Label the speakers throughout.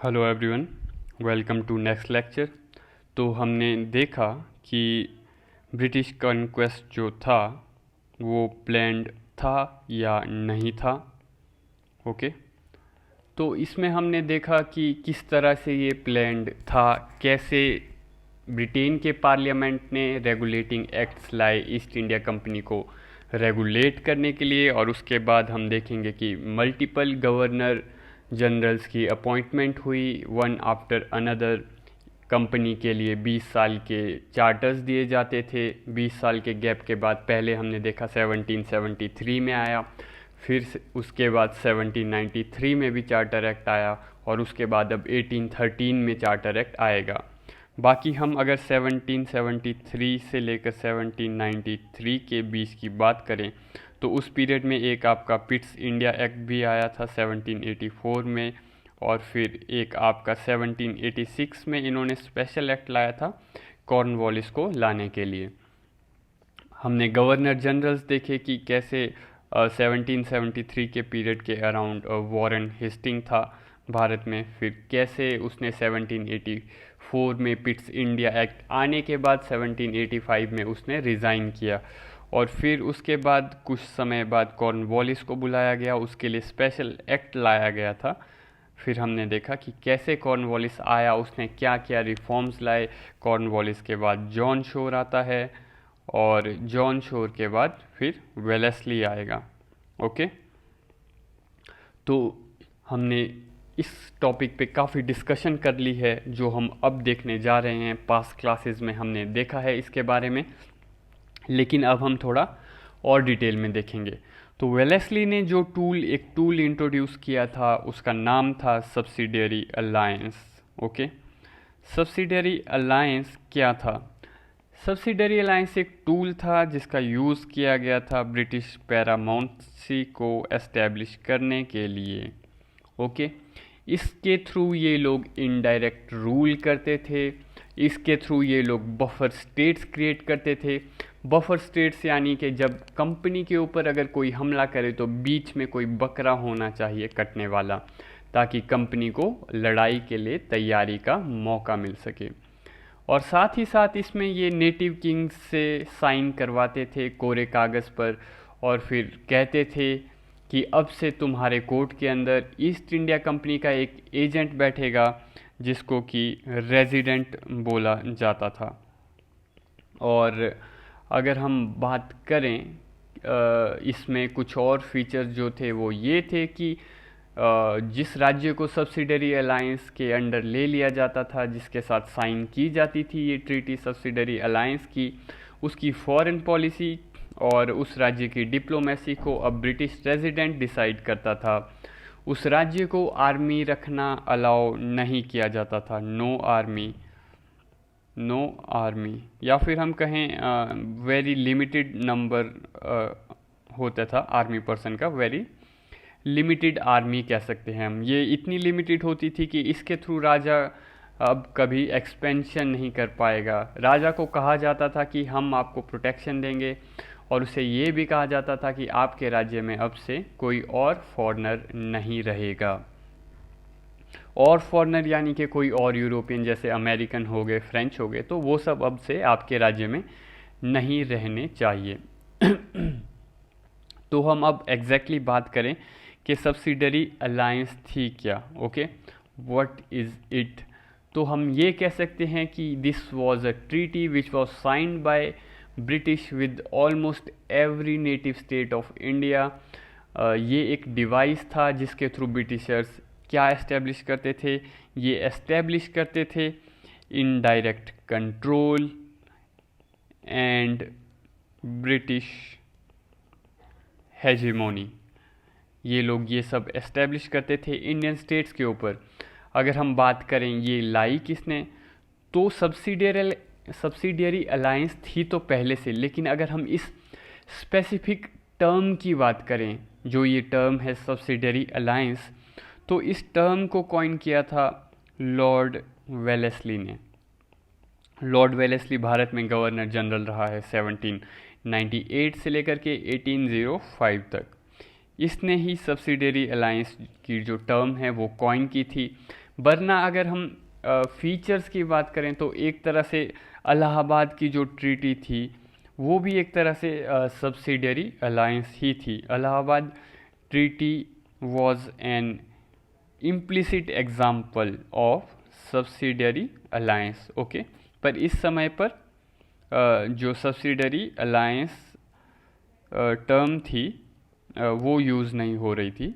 Speaker 1: Hello everyone, welcome to next lecture. तो हमने देखा कि ब्रिटिश कॉन्क्वेस्ट जो था वो प्लैन्ड था या नहीं था। ओके, तो इसमें हमने देखा कि किस तरह से ये प्लैन्ड था, कैसे ब्रिटेन के पार्लियामेंट ने रेगुलेटिंग एक्ट्स लाए ईस्ट इंडिया कंपनी को रेगुलेट करने के लिए, और उसके बाद हम देखेंगे कि मल्टीपल गवर्नर जनरल्स की अपॉइंटमेंट हुई वन आफ्टर अनदर। कंपनी के लिए 20 साल के चार्टर्स दिए जाते थे। 20 साल के गैप के बाद पहले हमने देखा 1773 में आया, फिर उसके बाद 1793 में भी चार्टर एक्ट आया, और उसके बाद अब 1813 में चार्टर एक्ट आएगा। बाकी हम अगर 1773 से लेकर 1793 के बीच की बात करें तो उस पीरियड में एक आपका पिट्स इंडिया एक्ट भी आया था 1784 में, और फिर एक आपका 1786 में इन्होंने स्पेशल एक्ट लाया था कॉर्नवालिस को लाने के लिए। हमने गवर्नर जनरल्स देखे कि कैसे 1773 के पीरियड के अराउंड वॉरेन हेस्टिंग था भारत में, फिर कैसे उसने 1784 में पिट्स इंडिया एक्ट आने के बाद 1785 में उसने रिज़ाइन किया, और फिर उसके बाद कुछ समय बाद कॉर्नवालिस को बुलाया गया, उसके लिए स्पेशल एक्ट लाया गया था। फिर हमने देखा कि कैसे कॉर्नवालिस आया, उसने क्या क्या रिफॉर्म्स लाए। कॉर्नवालिस के बाद जॉन शोर आता है, और जॉन शोर के बाद फिर वेलेस्ली आएगा। ओके, तो हमने इस टॉपिक पे काफ़ी डिस्कशन कर ली है। जो हम अब देखने जा रहे हैं, पास्ट क्लासेस में हमने देखा है इसके बारे में, लेकिन अब हम थोड़ा और डिटेल में देखेंगे। तो वेलेस्ली ने जो एक टूल इंट्रोड्यूस किया था उसका नाम था subsidiary alliance. Okay, subsidiary alliance क्या था? सब्सिडियरी अलायंस एक टूल था जिसका यूज़ किया गया था ब्रिटिश पैरामाउंसी को एस्टेब्लिश करने के लिए। ओके, इसके थ्रू ये लोग इनडायरेक्ट रूल करते थे, इसके थ्रू ये लोग बफर स्टेट्स क्रिएट करते थे। बफर स्टेट्स यानी कि जब कंपनी के ऊपर अगर कोई हमला करे तो बीच में कोई बकरा होना चाहिए कटने वाला, ताकि कंपनी को लड़ाई के लिए तैयारी का मौका मिल सके। और साथ ही साथ इसमें ये नेटिव किंग्स से साइन करवाते थे कोरे कागज़ पर, और फिर कहते थे कि अब से तुम्हारे कोर्ट के अंदर ईस्ट इंडिया कंपनी का एक एजेंट बैठेगा जिसको कि रेजिडेंट बोला जाता था। और अगर हम बात करें इसमें कुछ और फीचर्स जो थे वो ये थे कि जिस राज्य को सब्सिडरी अलायंस के अंडर ले लिया जाता था, जिसके साथ साइन की जाती थी ये ट्रीटी सब्सिडरी अलायंस की, उसकी फॉरेन पॉलिसी और उस राज्य की डिप्लोमेसी को अब ब्रिटिश रेजिडेंट डिसाइड करता था। उस राज्य को आर्मी रखना अलाउ नहीं किया जाता था, नो आर्मी, या फिर हम कहें वेरी लिमिटेड नंबर होता था आर्मी पर्सन का, वेरी लिमिटेड आर्मी कह सकते हैं हम। ये इतनी लिमिटेड होती थी कि इसके थ्रू राजा अब कभी एक्सपेंशन नहीं कर पाएगा। राजा को कहा जाता था कि हम आपको प्रोटेक्शन देंगे, और उसे ये भी कहा जाता था कि आपके राज्य में अब से कोई और फॉरेनर नहीं रहेगा। और फॉरेनर यानी कि कोई और यूरोपियन, जैसे अमेरिकन हो गए, फ्रेंच हो गए, तो वो सब अब से आपके राज्य में नहीं रहने चाहिए। तो हम अब एग्जैक्टली बात करें कि सब्सिडरी अलायंस थी क्या। Okay, what is it? तो हम ये कह सकते हैं कि this was a treaty which was signed by British with almost every native state of India. ये एक डिवाइस था जिसके थ्रू ब्रिटिशर्स क्या एस्टेब्लिश करते थे? ये एस्टेब्लिश करते थे indirect control and British hegemony. ये लोग ये सब एस्टेब्लिश करते थे इंडियन स्टेट्स के ऊपर। अगर हम बात करें ये लाई किसने, तो सब्सिडियरी अलायंस थी तो पहले से, लेकिन अगर हम इस स्पेसिफिक टर्म की बात करें, जो ये टर्म है सब्सिडियरी अलायंस, तो इस टर्म को कॉइन किया था लॉर्ड वेलेस्ली ने। लॉर्ड वेलेस्ली भारत में गवर्नर जनरल रहा है 1798 से लेकर के 1805 तक। इसने ही सब्सिडियरी अलायंस की जो टर्म है वो कॉइन की थी। वरना अगर हम फीचर्स की बात करें तो एक तरह से इलाहाबाद की जो ट्रीटी थी वो भी एक तरह से सब्सिडियरी अलायंस ही थी। Allahabad treaty was an implicit example of subsidiary alliance. Okay, पर इस समय पर जो सब्सिडियरी अलायंस टर्म थी वो यूज़ नहीं हो रही थी,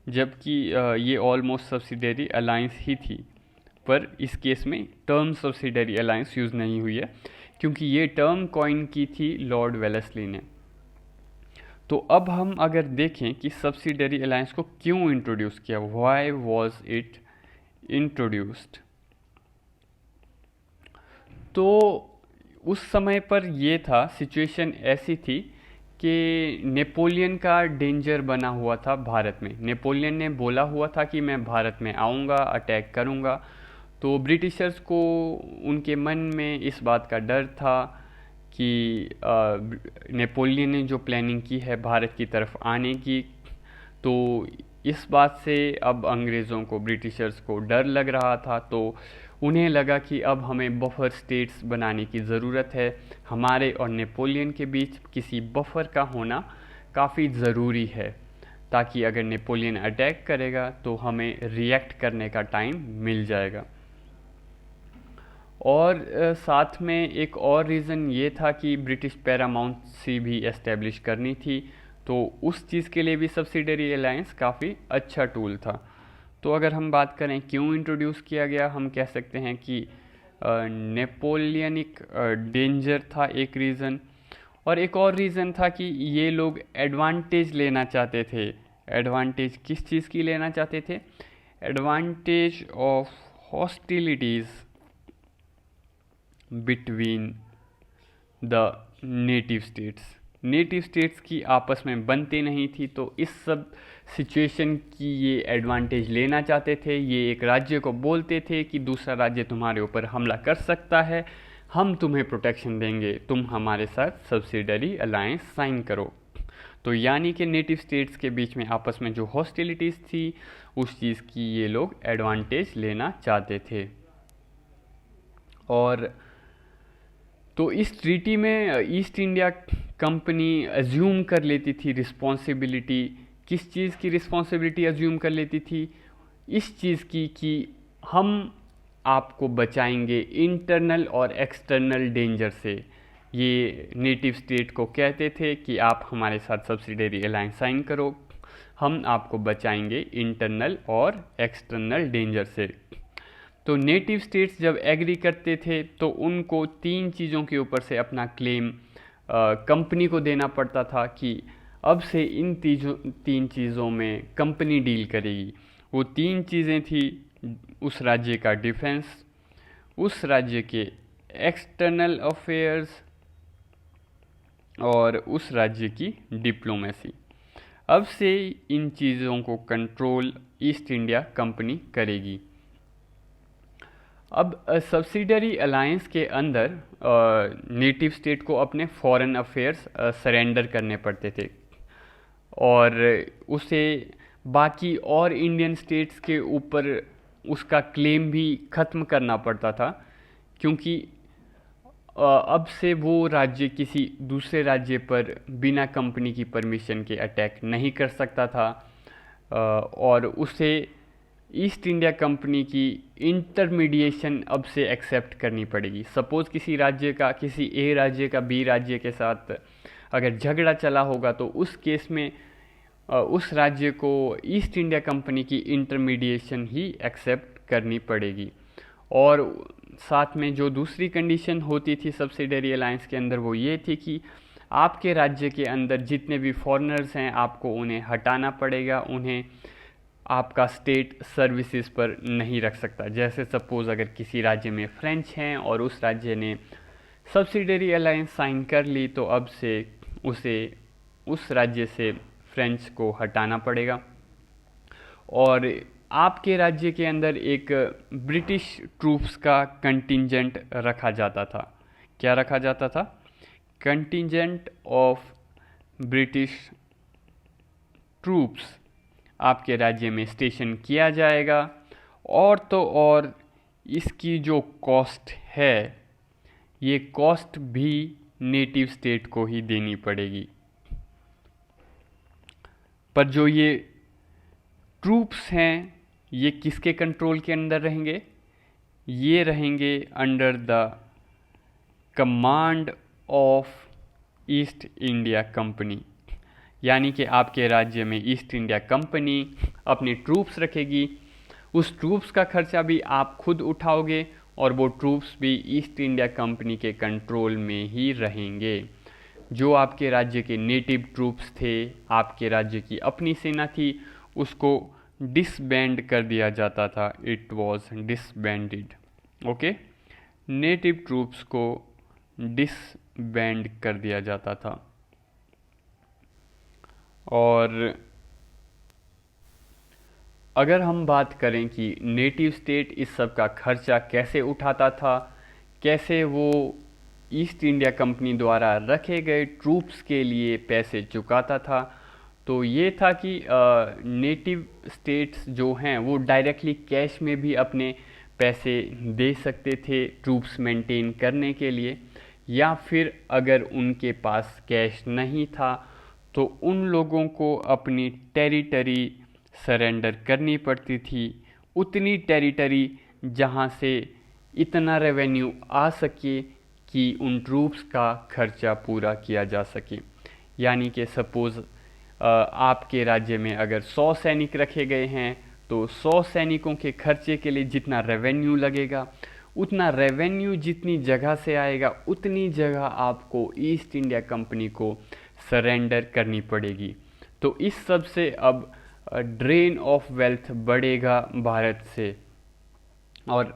Speaker 1: जबकि ये ऑलमोस्ट सब्सिडियरी अलायंस ही थी। पर इस केस में टर्म सब्सिडियरी अलायंस यूज़ नहीं हुई है, क्योंकि ये टर्म कॉइन की थी लॉर्ड वेलेस्ली ने। तो अब हम अगर देखें कि सब्सिडियरी अलायंस को क्यों इंट्रोड्यूस किया, व्हाई वॉज इट इंट्रोड्यूस्ड, तो उस समय पर ये था, सिचुएशन ऐसी थी कि नेपोलियन का डेंजर बना हुआ था भारत में। नेपोलियन ने बोला हुआ था कि मैं भारत में आऊँगा, अटैक करूँगा। तो ब्रिटिशर्स को उनके मन में इस बात का डर था कि नेपोलियन ने जो प्लानिंग की है भारत की तरफ आने की, तो इस बात से अब अंग्रेज़ों को, ब्रिटिशर्स को डर लग रहा था। तो उन्हें लगा कि अब हमें बफर स्टेट्स बनाने की ज़रूरत है। हमारे और नेपोलियन के बीच किसी बफर का होना काफ़ी ज़रूरी है, ताकि अगर नेपोलियन अटैक करेगा तो हमें रिएक्ट करने का टाइम मिल जाएगा। और साथ में एक और रीज़न ये था कि ब्रिटिश पैरामाउंसी भी एस्टेब्लिश करनी थी, तो उस चीज़ के लिए भी सब्सिडियरी अलायंस काफ़ी अच्छा टूल था। तो अगर हम बात करें क्यों इंट्रोड्यूस किया गया, हम कह सकते हैं कि नेपोलियनिक डेंजर था एक रीज़न, और एक और रीज़न था कि ये लोग एडवांटेज लेना चाहते थे। एडवांटेज किस चीज़ की लेना चाहते थे? Advantage of hostilities between the native states. Native states की आपस में बनती नहीं थी, तो इस सब सिचुएशन की ये एडवांटेज लेना चाहते थे। ये एक राज्य को बोलते थे कि दूसरा राज्य तुम्हारे ऊपर हमला कर सकता है, हम तुम्हें प्रोटेक्शन देंगे, तुम हमारे साथ सब्सिडियरी अलायंस साइन करो। तो यानी कि नेटिव स्टेट्स के बीच में आपस में जो हॉस्टिलिटीज़ थी, उस चीज़ की ये लोग एडवांटेज लेना चाहते थे। और तो इस ट्रीटी में ईस्ट इंडिया कंपनी अज्यूम कर लेती थी रिस्पॉन्सिबिलिटी। किस चीज़ की रिस्पॉन्सिबिलिटी अज्यूम कर लेती थी? इस चीज़ की कि हम आपको बचाएंगे इंटरनल और एक्सटर्नल डेंजर से। ये नेटिव स्टेट को कहते थे कि आप हमारे साथ सब्सिडियरी अलायंस साइन करो, हम आपको बचाएंगे इंटरनल और एक्सटर्नल डेंजर से। तो नेटिव स्टेट्स जब एग्री करते थे तो उनको 3 चीज़ों के ऊपर से अपना क्लेम कंपनी को देना पड़ता था कि अब से इन 3 चीज़ों में कंपनी डील करेगी। वो 3 चीज़ें थी: उस राज्य का डिफेंस, उस राज्य के एक्सटर्नल अफेयर्स और उस राज्य की डिप्लोमेसी। अब से इन चीज़ों को कंट्रोल ईस्ट इंडिया कंपनी करेगी। अब सब्सिडियरी अलायंस के अंदर नेटिव स्टेट को अपने फॉरेन अफेयर्स सरेंडर करने पड़ते थे, और उसे बाकी और इंडियन स्टेट्स के ऊपर उसका क्लेम भी ख़त्म करना पड़ता था, क्योंकि अब से वो राज्य किसी दूसरे राज्य पर बिना कंपनी की परमिशन के अटैक नहीं कर सकता था, और उसे ईस्ट इंडिया कंपनी की इंटरमीडिएशन अब से एक्सेप्ट करनी पड़ेगी। सपोज़ किसी राज्य का, किसी ए राज्य का बी राज्य के साथ अगर झगड़ा चला होगा, तो उस केस में उस राज्य को ईस्ट इंडिया कंपनी की इंटरमीडिएशन ही एक्सेप्ट करनी पड़ेगी। और साथ में जो दूसरी कंडीशन होती थी सब्सिडियरी अलायंस के अंदर, वो ये थी कि आपके राज्य के अंदर जितने भी फॉरेनर्स हैं, आपको उन्हें हटाना पड़ेगा, उन्हें आपका स्टेट सर्विसेज पर नहीं रख सकता। जैसे सपोज़ अगर किसी राज्य में फ्रेंच हैं और उस राज्य ने सब्सिडियरी अलायंस साइन कर ली, तो अब से उसे उस राज्य से फ्रेंच को हटाना पड़ेगा। और आपके राज्य के अंदर एक ब्रिटिश ट्रूप्स का कंटिंजेंट रखा जाता था। क्या रखा जाता था? कंटिंजेंट ऑफ ब्रिटिश ट्रूप्स आपके राज्य में स्टेशन किया जाएगा, और तो और इसकी जो कॉस्ट है, ये कॉस्ट भी नेटिव स्टेट को ही देनी पड़ेगी। पर जो ये ट्रूप्स हैं, ये किसके कंट्रोल के अंदर रहेंगे? ये रहेंगे under the command of east India company. यानी कि आपके राज्य में ईस्ट इंडिया कंपनी अपनी ट्रूप्स रखेगी, उस ट्रूप्स का खर्चा भी आप खुद उठाओगे और वो ट्रूप्स भी ईस्ट इंडिया कंपनी के कंट्रोल में ही रहेंगे। जो आपके राज्य के नेटिव ट्रूप्स थे, आपके राज्य की अपनी सेना थी, उसको डिसबैंड कर दिया जाता था। It was disbanded. Okay, native troops को डिसबैंड कर दिया जाता था। और अगर हम बात करें कि नेटिव स्टेट इस सब का खर्चा कैसे उठाता था, कैसे वो ईस्ट इंडिया कंपनी द्वारा रखे गए ट्रूप्स के लिए पैसे चुकाता था, तो ये था कि नेटिव स्टेट्स जो हैं वो डायरेक्टली कैश में भी अपने पैसे दे सकते थे ट्रूप्स मेंटेन करने के लिए, या फिर अगर उनके पास कैश नहीं था तो उन लोगों को अपनी टेरिटरी सरेंडर करनी पड़ती थी, उतनी टेरिटरी जहाँ से इतना रेवेन्यू आ सके कि उन ट्रूप्स का खर्चा पूरा किया जा सके। यानी कि सपोज़ आपके राज्य में अगर 100 सैनिक रखे गए हैं, तो 100 सैनिकों के खर्चे के लिए जितना रेवेन्यू लगेगा, उतना रेवेन्यू जितनी जगह से आएगा, उतनी जगह आपको ईस्ट इंडिया कंपनी को सरेंडर करनी पड़ेगी। तो इस सब से अब ड्रेन ऑफ वेल्थ बढ़ेगा भारत से। और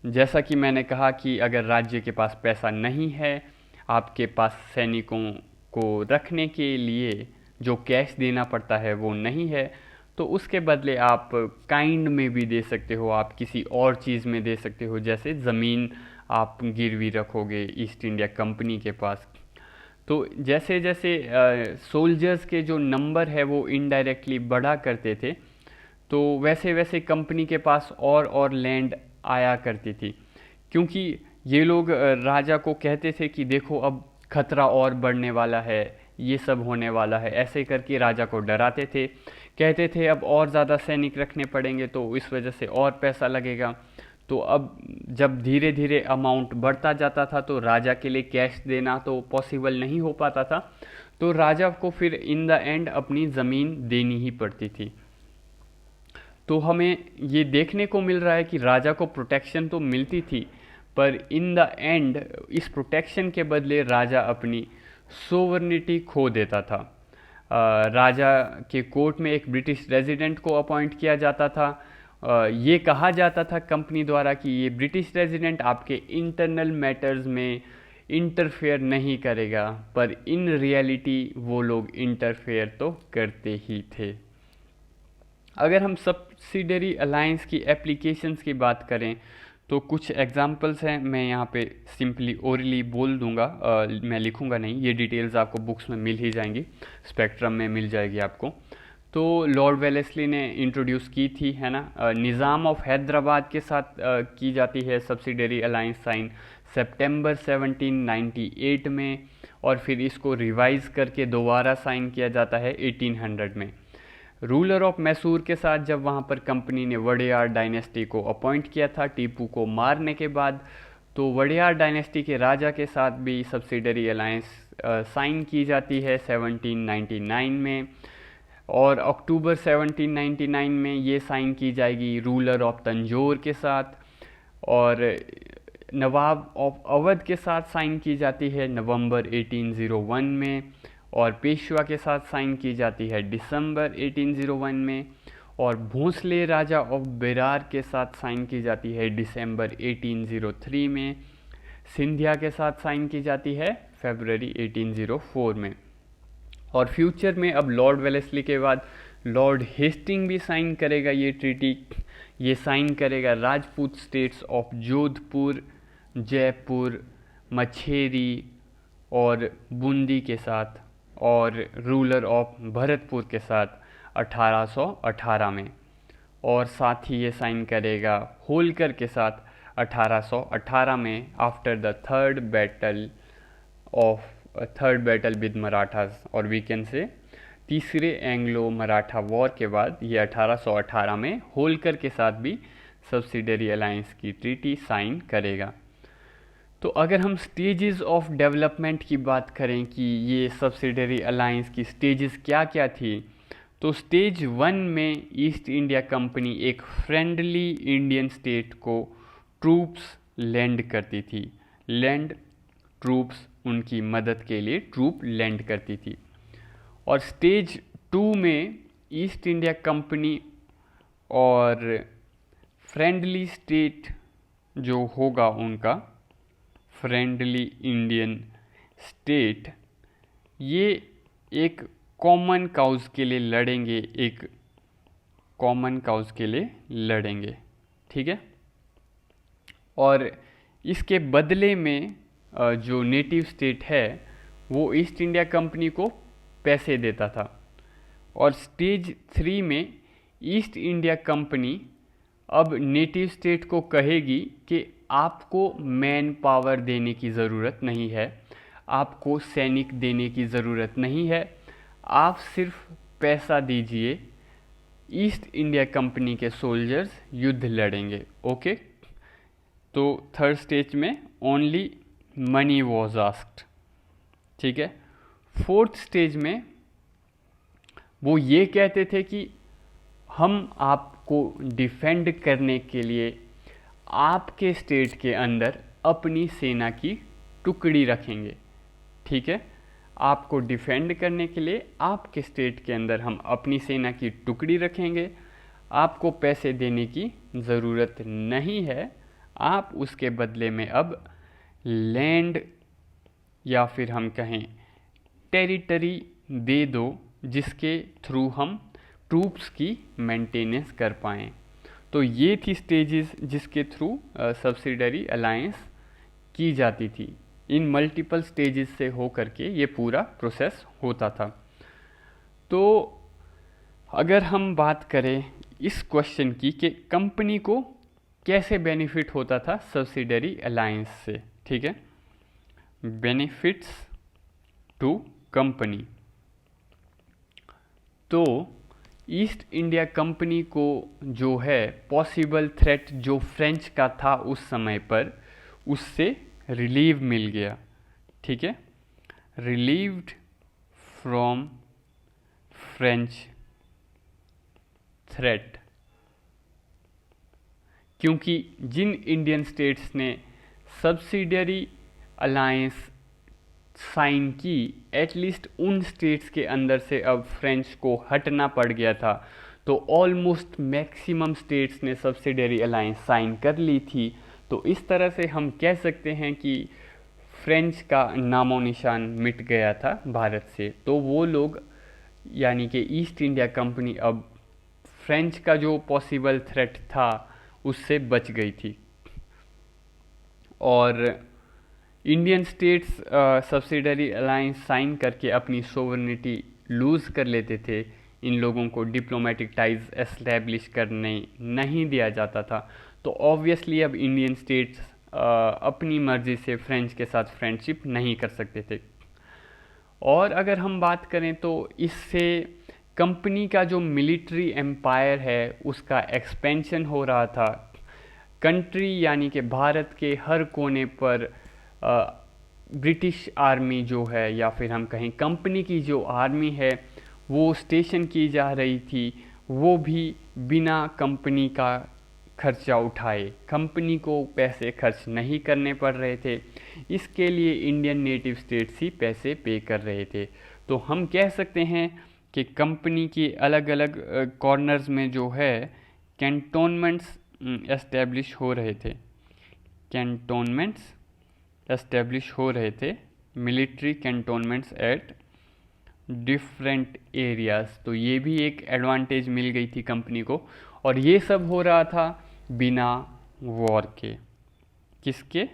Speaker 1: जैसा कि मैंने कहा कि अगर राज्य के पास पैसा नहीं है, आपके पास सैनिकों को रखने के लिए जो कैश देना पड़ता है वो नहीं है, तो उसके बदले आप काइंड में भी दे सकते हो, आप किसी और चीज़ में दे सकते हो, जैसे ज़मीन आप गिरवी रखोगे ईस्ट इंडिया कंपनी के पास। तो जैसे जैसे सोल्जर्स के जो नंबर है वो इनडायरेक्टली बढ़ा करते थे, तो वैसे वैसे कंपनी के पास और लैंड आया करती थी, क्योंकि ये लोग राजा को कहते थे कि देखो अब खतरा और बढ़ने वाला है, ये सब होने वाला है, ऐसे करके राजा को डराते थे, कहते थे अब और ज़्यादा सैनिक रखने पड़ेंगे तो इस वजह से और पैसा लगेगा। तो अब जब धीरे धीरे अमाउंट बढ़ता जाता था तो राजा के लिए कैश देना तो पॉसिबल नहीं हो पाता था, तो राजा को फिर इन द एंड अपनी ज़मीन देनी ही पड़ती थी। तो हमें ये देखने को मिल रहा है कि राजा को प्रोटेक्शन तो मिलती थी, पर इन द एंड इस प्रोटेक्शन के बदले राजा अपनी सोवर्निटी खो देता था। राजा के कोर्ट में एक ब्रिटिश रेजिडेंट को अपॉइंट किया जाता था। ये कहा जाता था कंपनी द्वारा कि ये ब्रिटिश रेजिडेंट आपके इंटरनल मैटर्स में इंटरफेयर नहीं करेगा, पर इन रियलिटी वो लोग इंटरफेयर तो करते ही थे। अगर हम सब्सिडरी अलायंस की एप्लीकेशंस की बात करें तो कुछ एग्जांपल्स हैं, मैं यहाँ पे सिंपली ओरली बोल दूंगा, मैं लिखूंगा नहीं, ये डिटेल्स आपको बुक्स में मिल ही जाएंगी, स्पेक्ट्रम में मिल जाएगी आपको। तो लॉर्ड वेलेस्ली ने इंट्रोड्यूस की थी, है ना, निज़ाम ऑफ हैदराबाद के साथ की जाती है सब्सिडरी अलायंस साइन सितंबर 1798 में, और फिर इसको रिवाइज करके दोबारा साइन किया जाता है 1800 में। रूलर ऑफ मैसूर के साथ जब वहाँ पर कंपनी ने वडेयार डायनेस्टी को अपॉइंट किया था टीपू को मारने के बाद, तो वडेयार डायनेस्टी के राजा के साथ भी सब्सिडरी अलायंस साइन की जाती है 1799 में, और अक्टूबर 1799 में ये साइन की जाएगी रूलर ऑफ तंजौर के साथ, और नवाब ऑफ अवध के साथ साइन की जाती है नवंबर 1801 में, और पेशवा के साथ साइन की जाती है दिसंबर 1801 में, और भोंसले राजा ऑफ बेरार के साथ साइन की जाती है दिसंबर 1803 में, सिंधिया के साथ साइन की जाती है फरवरी 1804 में, और फ्यूचर में अब लॉर्ड वेलेस्ली के बाद लॉर्ड हेस्टिंग भी साइन करेगा ये ट्रीटी। ये साइन करेगा राजपूत स्टेट्स ऑफ जोधपुर, जयपुर, मछेरी और बूंदी के साथ, और रूलर ऑफ भरतपुर के साथ 1818 में। और साथ ही ये साइन करेगा होल्कर के साथ 1818 में, after the third battle with Marathas, और वी कैन से तीसरे एंग्लो मराठा वॉर के बाद ये 1818 में होल्कर के साथ भी सब्सिडरी अलायंस की ट्रीटी साइन करेगा। तो अगर हम स्टेजेस ऑफ डेवलपमेंट की बात करें कि ये सब्सिडरी अलायंस की स्टेजेस क्या क्या थी, तो स्टेज 1 में ईस्ट इंडिया कंपनी एक फ्रेंडली इंडियन स्टेट को ट्रूप्स लैंड करती थी। लैंड ट्रूप्स, उनकी मदद के लिए ट्रूप लैंड करती थी। और स्टेज 2 में ईस्ट इंडिया कंपनी और फ्रेंडली स्टेट जो होगा उनका, फ्रेंडली इंडियन स्टेट, ये एक कॉमन काउज के लिए लड़ेंगे, एक कॉमन काउज के लिए लड़ेंगे, ठीक है। और इसके बदले में जो नेटिव स्टेट है वो ईस्ट इंडिया कंपनी को पैसे देता था। और स्टेज 3 में ईस्ट इंडिया कंपनी अब नेटिव स्टेट को कहेगी कि आपको मैन पावर देने की ज़रूरत नहीं है, आपको सैनिक देने की ज़रूरत नहीं है, आप सिर्फ पैसा दीजिए, ईस्ट इंडिया कंपनी के सोल्जर्स युद्ध लड़ेंगे। ओके, तो थर्ड स्टेज में ओनली मनी वॉज आस्क्ड, ठीक है। फोर्थ स्टेज में वो ये कहते थे कि हम आपको डिफेंड करने के लिए आपके स्टेट के अंदर अपनी सेना की टुकड़ी रखेंगे, ठीक है। आपको डिफेंड करने के लिए आपके स्टेट के अंदर हम अपनी सेना की टुकड़ी रखेंगे, आपको पैसे देने की ज़रूरत नहीं है, आप उसके बदले में अब लैंड या फिर हम कहें टेरिटरी दे दो, जिसके थ्रू हम ट्रूप्स की मेंटेनेंस कर पाएँ। तो ये थी स्टेजेस जिसके थ्रू सब्सिडरी अलायंस की जाती थी। इन मल्टीपल स्टेजेस से हो करके ये पूरा प्रोसेस होता था। तो अगर हम बात करें इस क्वेश्चन की कि कंपनी को कैसे बेनिफिट होता था सब्सिडरी अलायंस से, ठीक है, बेनिफिट्स टू कंपनी, तो ईस्ट इंडिया कंपनी को जो है पॉसिबल थ्रेट जो फ्रेंच का था उस समय पर, उससे रिलीव मिल गया, ठीक है, रिलीव्ड फ्रॉम फ्रेंच थ्रेट। क्योंकि जिन इंडियन स्टेट्स ने सब्सिडरी अलायंस साइन की, एटलीस्ट उन स्टेट्स के अंदर से अब फ्रेंच को हटना पड़ गया था। तो ऑलमोस्ट मैक्सिमम स्टेट्स ने सब्सिडरी अलायंस साइन कर ली थी। तो इस तरह से हम कह सकते हैं कि फ्रेंच का नामो निशान मिट गया था भारत से। तो वो लोग यानी कि ईस्ट इंडिया कंपनी अब फ्रेंच का जो पॉसिबल थ्रेट था उससे बच गई थी। और Indian states subsidiary alliance sign करके अपनी सोवरेनिटी लूज़ कर लेते थे, इन लोगों को डिप्लोमेटिक टाइज एस्टैब्लिश करने नहीं दिया जाता था। तो ऑब्वियसली अब इंडियन स्टेट्स अपनी मर्ज़ी से फ्रेंच के साथ फ्रेंडशिप नहीं कर सकते थे। और अगर हम बात करें तो इससे कंपनी का जो मिलिट्री एम्पायर है उसका एक्सपेंशन हो रहा था। कंट्री यानी कि भारत के हर कोने पर ब्रिटिश आर्मी जो है या फिर हम कहें कंपनी की जो आर्मी है वो स्टेशन की जा रही थी, वो भी बिना कंपनी का खर्चा उठाए, कंपनी को पैसे खर्च नहीं करने पड़ रहे थे। इसके लिए इंडियन नेटिव स्टेट्स ही पैसे पे कर रहे थे। तो हम कह सकते हैं कि कंपनी के अलग अलग कॉर्नर्स में जो है कैंटोनमेंट्स एस्टेब्लिश हो रहे थे, कैंटोनमेंट्स एस्टेब्लिश हो रहे थे, military cantonments at different areas. तो ये भी एक एडवांटेज मिल गई थी कंपनी को। और ये सब हो रहा था बिना वॉर के, किसके,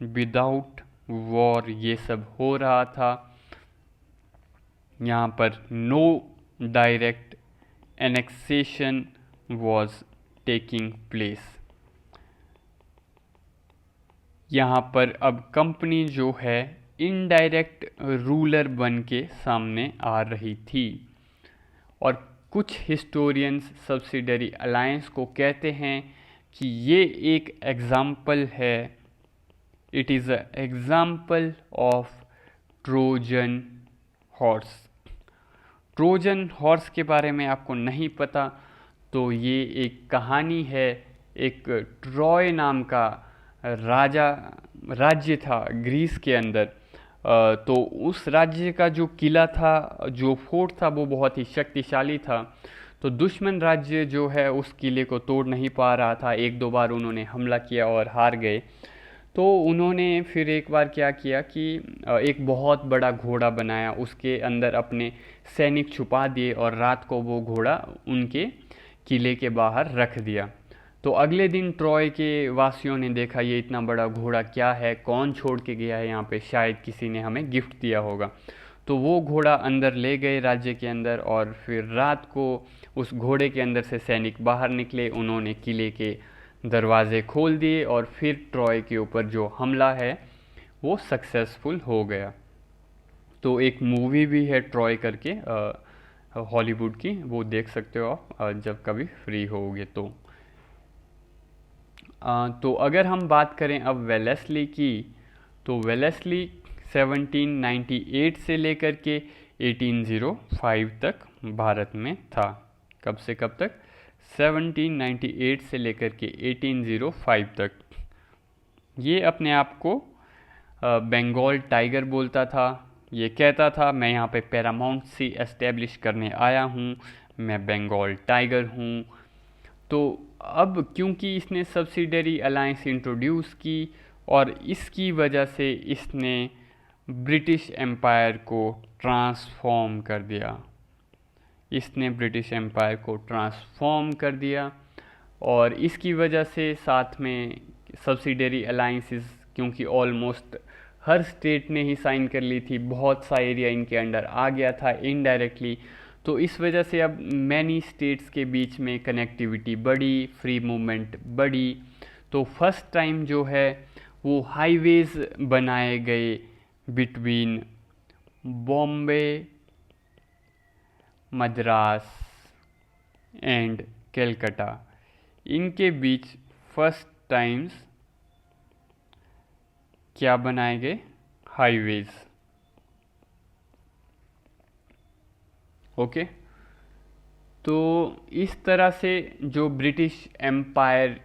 Speaker 1: विदाउट वॉर ये सब हो रहा था। यहाँ पर no direct annexation was taking place. यहाँ पर अब कंपनी जो है इनडायरेक्ट रूलर बन के सामने आ रही थी और कुछ हिस्टोरियंस सब्सिडरी अलायंस को कहते हैं कि ये एक एग्जाम्पल है, it is a example of Trojan horse. Trojan horse के बारे में आपको नहीं पता तो ये एक कहानी है। एक ट्रॉय नाम का राज्य था ग्रीस के अंदर। तो उस राज्य का जो किला था, जो फोर्ट था, वो बहुत ही शक्तिशाली था। तो दुश्मन राज्य जो है उस किले को तोड़ नहीं पा रहा था। एक दो बार उन्होंने हमला किया और हार गए। तो उन्होंने फिर एक बार क्या किया कि एक बहुत बड़ा घोड़ा बनाया, उसके अंदर अपने सैनिक छुपा दिए और रात को वो घोड़ा उनके किले के बाहर रख दिया। तो अगले दिन ट्रॉय के वासियों ने देखा ये इतना बड़ा घोड़ा क्या है, कौन छोड़ के गया है यहाँ पे, शायद किसी ने हमें गिफ्ट दिया होगा। तो वो घोड़ा अंदर ले गए राज्य के अंदर और फिर रात को उस घोड़े के अंदर से सैनिक बाहर निकले, उन्होंने किले के दरवाजे खोल दिए और फिर ट्रॉय के ऊपर जो हमला है वो सक्सेसफुल हो गया। तो एक मूवी भी है ट्रॉय करके हॉलीवुड की, वो देख सकते हो आप जब कभी फ्री होगे तो। तो अगर हम बात करें अब वेलेस्ली की, तो वेलेस्ली 1798 से लेकर के 1805 तक भारत में था। कब से कब तक? 1798 से लेकर के 1805 तक। ये अपने आप को बंगाल टाइगर बोलता था। ये कहता था मैं यहाँ पे पैरामाउंट सी एस्टेब्लिश करने आया हूँ, मैं बंगाल टाइगर हूँ। तो अब क्योंकि इसने सब्सिडरी अलायंस इंट्रोड्यूस की और इसकी वजह से इसने ब्रिटिश एम्पायर को ट्रांसफॉर्म कर दिया। इसने ब्रिटिश एम्पायर को ट्रांसफॉर्म कर दिया और इसकी वजह से साथ में सब्सिडरी अलायंसेस, क्योंकि ऑलमोस्ट हर स्टेट ने ही साइन कर ली थी, बहुत सा एरिया इनके अंडर आ गया था इनडायरेक्टली। तो इस वजह से अब मैनी स्टेट्स के बीच में कनेक्टिविटी बढ़ी, फ्री मूवमेंट बढ़ी। तो फर्स्ट टाइम जो है वो हाईवेज बनाए गए बिटवीन बॉम्बे, मद्रास एंड कलकत्ता। इनके बीच फर्स्ट टाइम्स क्या बनाए गए? हाईवेज। ओके। तो इस तरह से जो ब्रिटिश एम्पायर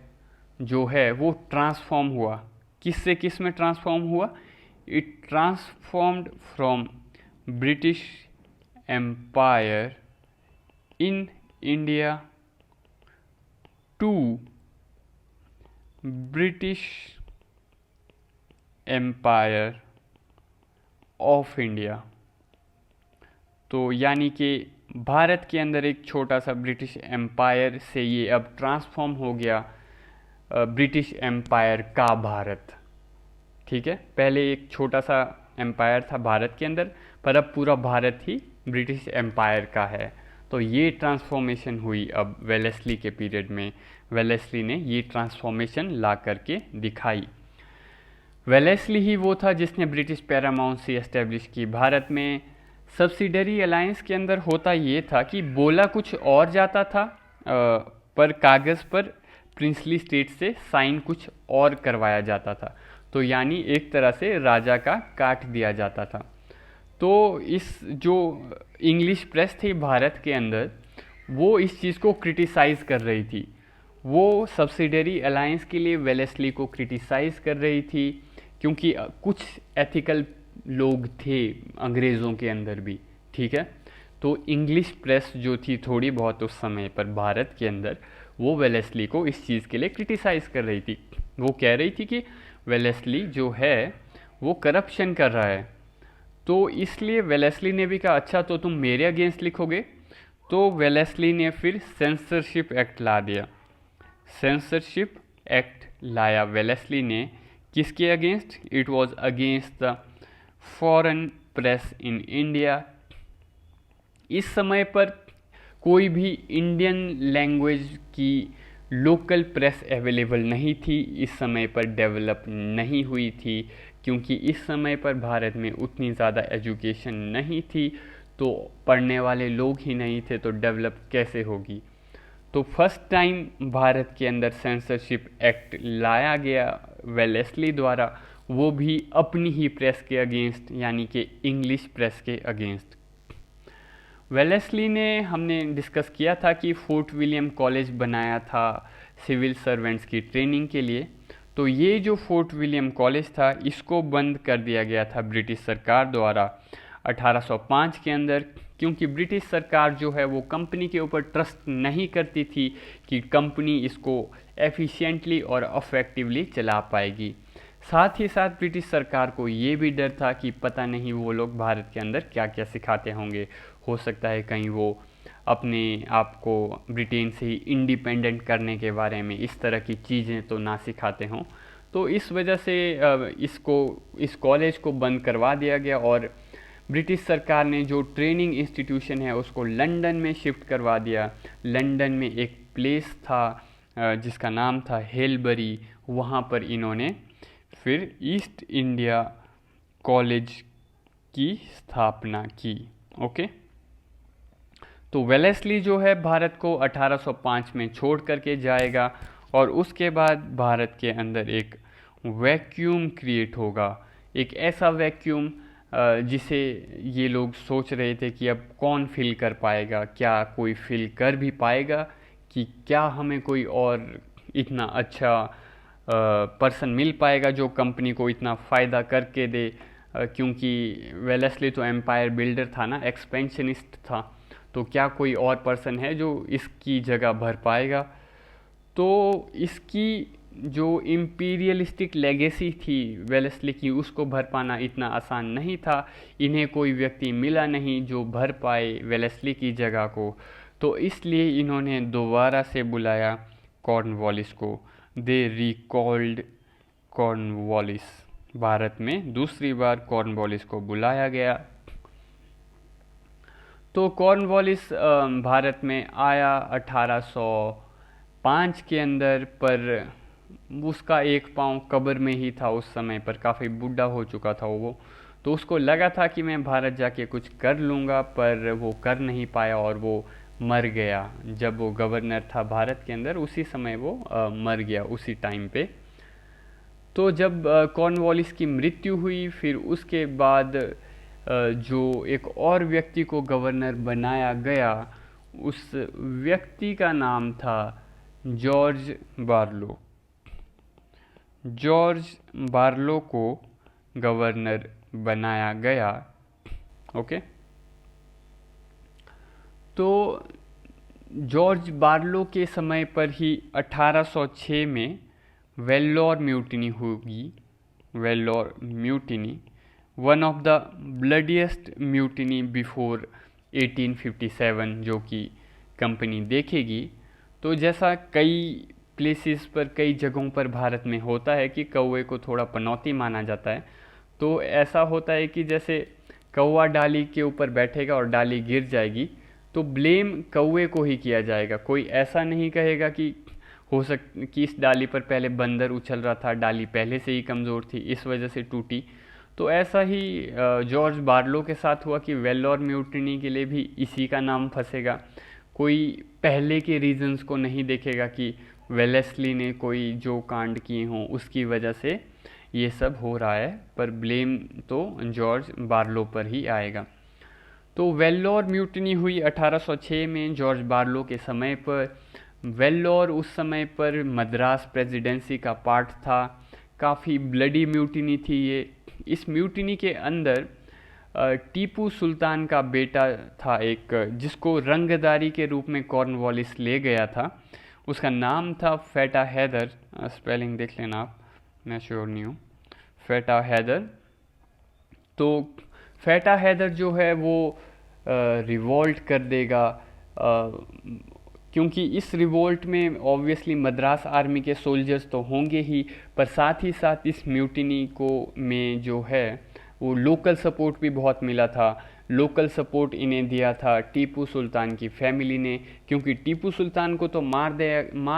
Speaker 1: जो है वो ट्रांसफॉर्म हुआ। किस से किस में ट्रांसफॉर्म हुआ? It transformed from British empire in India to British empire of India. तो यानी कि भारत के अंदर एक छोटा सा ब्रिटिश एम्पायर से ये अब ट्रांसफॉर्म हो गया ब्रिटिश एम्पायर का भारत। ठीक है, पहले एक छोटा सा एम्पायर था भारत के अंदर, पर अब पूरा भारत ही ब्रिटिश एम्पायर का है। तो ये ट्रांसफॉर्मेशन हुई अब वेलेस्ली के पीरियड में। वेलेस्ली ने ये ट्रांसफॉर्मेशन ला करके दिखाई। वेलेस्ली ही वो था जिसने ब्रिटिश पैरामाउंसी एस्टेब्लिश की भारत में। सब्सिडरी अलायंस के अंदर होता ये था कि बोला कुछ और जाता था, पर कागज़ पर प्रिंसली स्टेट से साइन कुछ और करवाया जाता था। तो यानी एक तरह से राजा का काट दिया जाता था। तो इस जो इंग्लिश प्रेस थी भारत के अंदर, वो इस चीज़ को क्रिटिसाइज़ कर रही थी। वो सब्सिडरी अलायंस के लिए वेलेस्ली को क्रिटिसाइज़ कर रही थी, क्योंकि कुछ एथिकल लोग थे अंग्रेज़ों के अंदर भी। ठीक है, तो इंग्लिश प्रेस जो थी थोड़ी बहुत उस समय पर भारत के अंदर, वो वेलेस्ली को इस चीज़ के लिए क्रिटिसाइज़ कर रही थी। वो कह रही थी कि वेलेस्ली जो है वो करप्शन कर रहा है। तो इसलिए वेलेस्ली ने भी कहा अच्छा तो तुम मेरे अगेंस्ट लिखोगे। तो वेलेस्ली ने फिर सेंसरशिप एक्ट ला दिया। सेंसरशिप एक्ट लाया वेलेस्ली ने, किसके against? It was against the foreign press in India. इस समय पर कोई भी इंडियन लैंग्वेज की लोकल प्रेस अवेलेबल नहीं थी, इस समय पर डेवलप नहीं हुई थी, क्योंकि इस समय पर भारत में उतनी ज़्यादा एजुकेशन नहीं थी, तो पढ़ने वाले लोग ही नहीं थे, तो डेवलप कैसे होगी। तो फर्स्ट टाइम भारत के अंदर सेंसरशिप एक्ट लाया गया वेलेस्ली द्वारा, वो भी अपनी ही प्रेस के अगेंस्ट, यानी कि इंग्लिश प्रेस के अगेंस्ट। वेलेस्ली ने, हमने डिस्कस किया था कि फोर्ट विलियम कॉलेज बनाया था सिविल सर्वेंट्स की ट्रेनिंग के लिए। तो ये जो फोर्ट विलियम कॉलेज था, इसको बंद कर दिया गया था ब्रिटिश सरकार द्वारा 1805 के अंदर, क्योंकि ब्रिटिश सरकार जो है वो कंपनी के ऊपर ट्रस्ट नहीं करती थी कि कंपनी इसको एफिशिएंटली और अफेक्टिवली चला पाएगी। साथ ही साथ ब्रिटिश सरकार को ये भी डर था कि पता नहीं वो लोग भारत के अंदर क्या क्या सिखाते होंगे, हो सकता है कहीं वो अपने आप को ब्रिटेन से ही इंडिपेंडेंट करने के बारे में इस तरह की चीज़ें तो ना सिखाते हों। तो इस वजह से इस कॉलेज को बंद करवा दिया गया और ब्रिटिश सरकार ने जो ट्रेनिंग इंस्टीट्यूशन है उसको लंदन में शिफ्ट करवा दिया। लंदन में एक प्लेस था जिसका नाम था हेलबरी, वहाँ पर इन्होंने फिर ईस्ट इंडिया कॉलेज की स्थापना की। ओके, तो वेलेस्ली जो है भारत को 1805 में छोड़ करके जाएगा और उसके बाद भारत के अंदर एक वैक्यूम क्रिएट होगा, एक ऐसा वैक्यूम जिसे ये लोग सोच रहे थे कि अब कौन फिल कर पाएगा, क्या कोई फिल कर भी पाएगा, कि क्या हमें कोई और इतना अच्छा पर्सन मिल पाएगा जो कंपनी को इतना फ़ायदा करके दे, क्योंकि वेलेस्ली तो एम्पायर बिल्डर था ना, एक्सपेंशनिस्ट था, तो क्या कोई और पर्सन है जो इसकी जगह भर पाएगा। तो इसकी जो इम्पीरियलिस्टिक लेगेसी थी वेलेस्ली की, उसको भर पाना इतना आसान नहीं था। इन्हें कोई व्यक्ति मिला नहीं जो भर पाए वेलेस्ली की जगह को, तो इसलिए इन्होंने दोबारा से बुलाया कॉर्नवालिस को। दे रिकॉल्ड कॉर्नवालिस, भारत में दूसरी बार कॉर्नवालिस को बुलाया गया। तो कॉर्नवालिस भारत में आया 1805 के अंदर, पर उसका एक पाँव कब्र में ही था उस समय पर, काफ़ी बूढ़ा हो चुका था वो। तो उसको लगा था कि मैं भारत जाके कुछ कर लूँगा, पर वो कर नहीं पाया और वो मर गया। जब वो गवर्नर था भारत के अंदर, उसी समय वो मर गया, उसी टाइम पे। तो जब कॉर्नवालिस की मृत्यु हुई, फिर उसके बाद जो एक और व्यक्ति को गवर्नर बनाया गया, उस व्यक्ति का नाम था जॉर्ज बार्लो। जॉर्ज बार्लो को गवर्नर बनाया गया। ओके, तो जॉर्ज बार्लो के समय पर ही 1806 में वेल्लोर म्यूटिनी होगी। Vellore mutiny, one of the bloodiest mutiny before 1857 जो कि कंपनी देखेगी। तो जैसा कई प्लेसेस पर, कई जगहों पर भारत में होता है कि कौवे को थोड़ा पनौती माना जाता है, तो ऐसा होता है कि जैसे कौवा डाली के ऊपर बैठेगा और डाली गिर जाएगी, तो ब्लेम कौवे को ही किया जाएगा। कोई ऐसा नहीं कहेगा कि कि इस डाली पर पहले बंदर उछल रहा था, डाली पहले से ही कमज़ोर थी, इस वजह से टूटी। तो ऐसा ही जॉर्ज बार्लो के साथ हुआ कि वेल्लोर म्यूटिनी के लिए भी इसी का नाम फंसेगा। कोई पहले के रीजंस को नहीं देखेगा कि वेलेस्ली ने कोई जो कांड किए हों उसकी वजह से ये सब हो रहा है, पर ब्लेम तो जॉर्ज बार्लो पर ही आएगा। तो वेल्लोर म्यूटिनी हुई 1806 में जॉर्ज बार्लो के समय पर। वेल्लोर उस समय पर मद्रास प्रेसिडेंसी का पार्ट था। काफ़ी ब्लडी म्यूटिनी थी ये। इस म्यूटिनी के अंदर टीपू सुल्तान का बेटा था एक, जिसको रंगदारी के रूप में कॉर्नवालिस ले गया था। उसका नाम था फेटा हैदर। स्पेलिंग देख लेना आप, मैं श्योर नहीं हूँ। फेटा हैदर। तो फेटा हैदर जो है वो रिवोल्ट कर देगा, क्योंकि इस रिवोल्ट में ऑब्वियसली मद्रास आर्मी के सोल्जर्स तो होंगे ही, पर साथ ही साथ इस म्यूटिनी को में जो है वो लोकल सपोर्ट भी बहुत मिला था। लोकल सपोर्ट इन्हें दिया था टीपू सुल्तान की फैमिली ने, क्योंकि टीपू सुल्तान को तो मार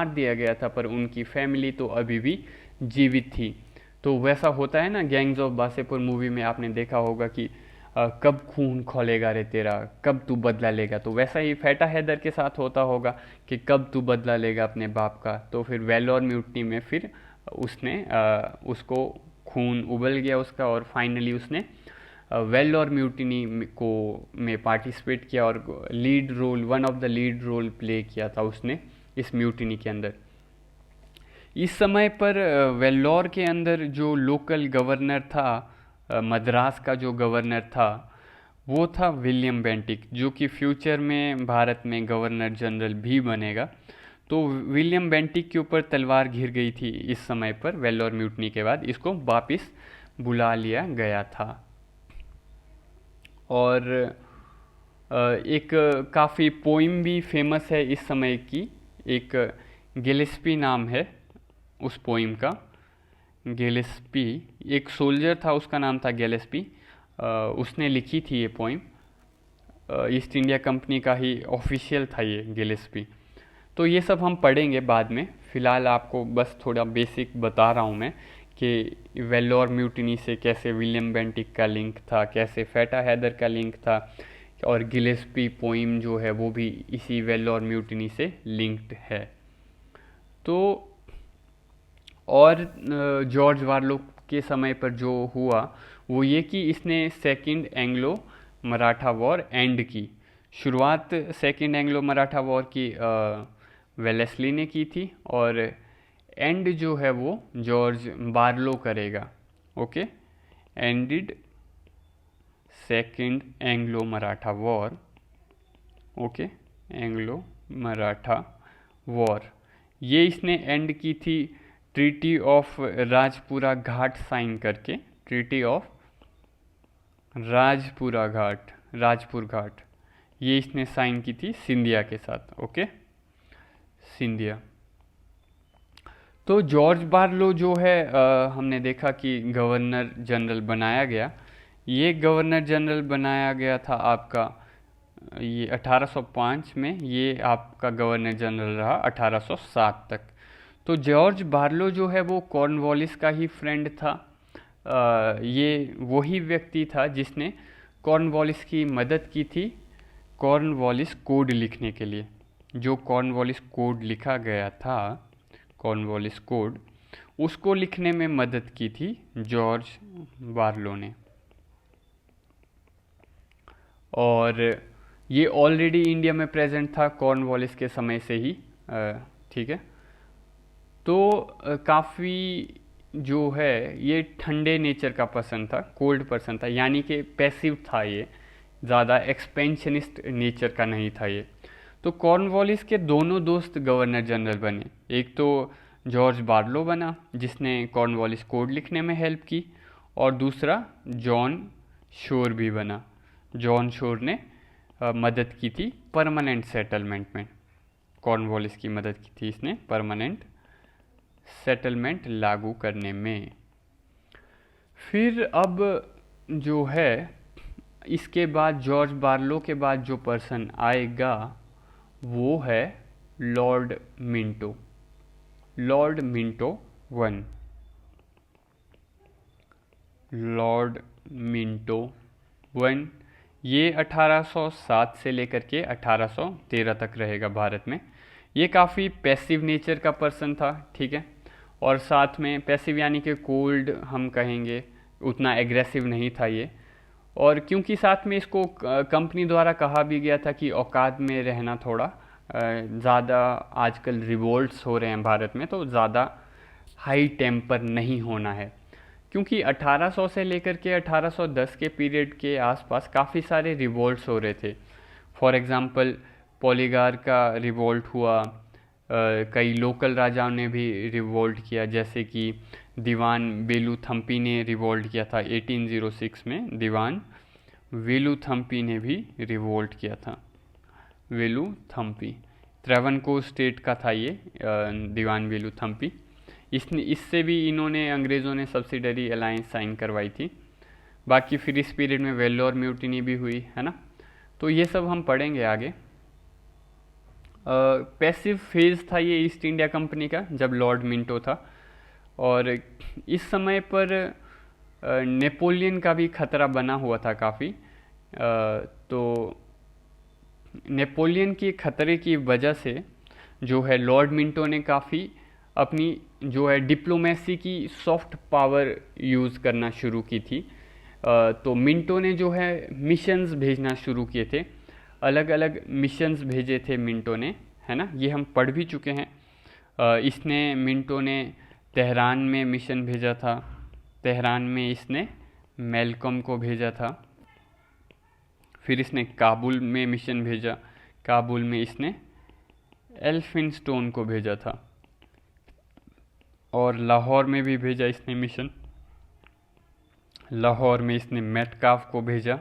Speaker 1: दिया गया था पर उनकी फैमिली तो अभी भी जीवित थी। तो वैसा होता है ना, गैंग्स ऑफ वासेपुर मूवी में आपने देखा होगा कि कब खून खोलेगा रे तेरा, कब तू बदला लेगा। तो वैसा ही फेटा हैदर के साथ होता होगा कि कब तू बदला लेगा अपने बाप का। तो फिर वेलोर म्यूटनी में फिर उसको खून उबल गया उसका, और फाइनली उसने वेलोर म्यूटनी को में पार्टिसिपेट किया और lead role, one of the lead role play किया था उसने इस म्यूटनी के अंदर। इस समय पर वेल्लोर के अंदर जो लोकल गवर्नर था, मद्रास का जो गवर्नर था वो था विलियम बेंटिक, जो कि फ्यूचर में भारत में गवर्नर जनरल भी बनेगा। तो विलियम बेंटिक के ऊपर तलवार घिर गई थी इस समय पर, वेल्लोर म्यूटनी के बाद इसको वापस बुला लिया गया था। और एक काफ़ी पोइम भी फेमस है इस समय की, एक गिलेस्पी नाम है उस पोइम का। गिलेस्पी एक सोल्जर था, उसका नाम था गिलेस्पी, उसने लिखी थी ये पोइम। ईस्ट इंडिया कंपनी का ही ऑफिशियल था ये गिलेस्पी। तो ये सब हम पढ़ेंगे बाद में, फ़िलहाल आपको बस थोड़ा बेसिक बता रहा हूँ मैं कि वेल्लोर म्यूटिनी से कैसे विलियम बेंटिक का लिंक था, कैसे फेटा हैदर का लिंक था, और गिलेस्पी पोइम जो है वो भी इसी वेल्लोर म्यूटिनी से लिंक्ड है। तो और जॉर्ज वार्लो के समय पर जो हुआ वो ये कि इसने second Anglo Maratha war end की। शुरुआत सेकंड एंग्लो मराठा वॉर की वेलेस्ली ने की थी, और एंड जो है वो जॉर्ज बार्लो करेगा। Okay, ended second Anglo Maratha war. Okay, Anglo Maratha war ये इसने एंड की थी treaty of Rajpura Ghat sign करके। ट्रीटी ऑफ राजपुर घाट ये इसने साइन की थी सिंधिया के साथ। ओके, सिंधिया। तो जॉर्ज बार्लो जो है हमने देखा कि गवर्नर जनरल बनाया गया। ये गवर्नर जनरल बनाया गया था आपका ये 1805 में, ये आपका गवर्नर जनरल रहा 1807 तक। तो जॉर्ज बार्लो जो है वो कॉर्नवालिस का ही फ्रेंड था। ये वही व्यक्ति था जिसने कॉर्नवालिस की मदद की थी कॉर्नवालिस कोड लिखने के लिए। जो कॉर्नवालिस कोड लिखा गया था, कॉर्नवालिस कोड, उसको लिखने में मदद की थी जॉर्ज बार्लो ने। और ये ऑलरेडी इंडिया में प्रेजेंट था कॉर्नवालिस के समय से ही। ठीक है, तो काफ़ी जो है ये ठंडे नेचर का पर्सन था, कोल्ड पर्सन था, यानी कि पैसिव था ये, ज़्यादा एक्सपेंशनिस्ट नेचर का नहीं था ये। तो कॉर्नवालिस के दोनों दोस्त गवर्नर जनरल बने। एक तो जॉर्ज बार्लो बना जिसने कॉर्नवालिस कोड लिखने में हेल्प की, और दूसरा जॉन शोर भी बना। जॉन शोर ने मदद की थी परमानेंट सेटलमेंट में। कॉर्नवालिस की मदद की थी इसने परमानेंट सेटलमेंट लागू करने में। फिर अब जो है इसके बाद जॉर्ज बार्लो के बाद जो पर्सन आएगा वो है Lord Minto. Lord Minto one. Lord Minto one ये 1807 से लेकर के 1813 तक रहेगा भारत में। ये काफ़ी पैसिव नेचर का पर्सन था, ठीक है, और साथ में पैसिव यानी कि कोल्ड हम कहेंगे, उतना एग्रेसिव नहीं था ये। और क्योंकि साथ में इसको कंपनी द्वारा कहा भी गया था कि औकात में रहना, थोड़ा ज़्यादा आजकल रिवोल्ट्स हो रहे हैं भारत में, तो ज़्यादा हाई टेम्पर नहीं होना है। क्योंकि 1800 से लेकर के 1810 के पीरियड के आसपास काफ़ी सारे रिवोल्ट्स हो रहे थे। फॉर एग्ज़ाम्पल पॉलीगार का रिवोल्ट हुआ, कई लोकल राजाओं ने भी रिवोल्ट किया, जैसे कि दीवान वेलुथम्पी ने रिवोल्ट किया था 1806 में। दीवान वेलुथम्पी ने भी रिवोल्ट किया था। वेलुथम्पी त्रावणकोर स्टेट का था ये दीवान वेलुथम्पी। इससे भी इन्होंने, अंग्रेज़ों ने सब्सिडरी अलायंस साइन करवाई थी। बाकी फिर इस पीरियड में वेल्लोर म्यूटिनी भी हुई है ना, तो ये सब हम पढ़ेंगे आगे। पैसिव फेज था ये ईस्ट इंडिया कंपनी का जब लॉर्ड मिंटो था, और इस समय पर नेपोलियन का भी खतरा बना हुआ था काफ़ी। तो नेपोलियन के खतरे की वजह से जो है लॉर्ड मिंटो ने काफ़ी अपनी जो है डिप्लोमेसी की सॉफ्ट पावर यूज़ करना शुरू की थी। तो मिंटो ने जो है मिशंस भेजना शुरू किए थे, अलग अलग मिशंस भेजे थे मिंटो ने, है ना, ये हम पढ़ भी चुके हैं। इसने मिंटो ने तेहरान में मिशन भेजा था, तेहरान में इसने मेलकॉम को भेजा था। फिर इसने काबुल में मिशन भेजा, काबुल में इसने एल्फिनस्टोन को भेजा था, और लाहौर में भी भेजा इसने मिशन, लाहौर में इसने मेटकाफ को भेजा।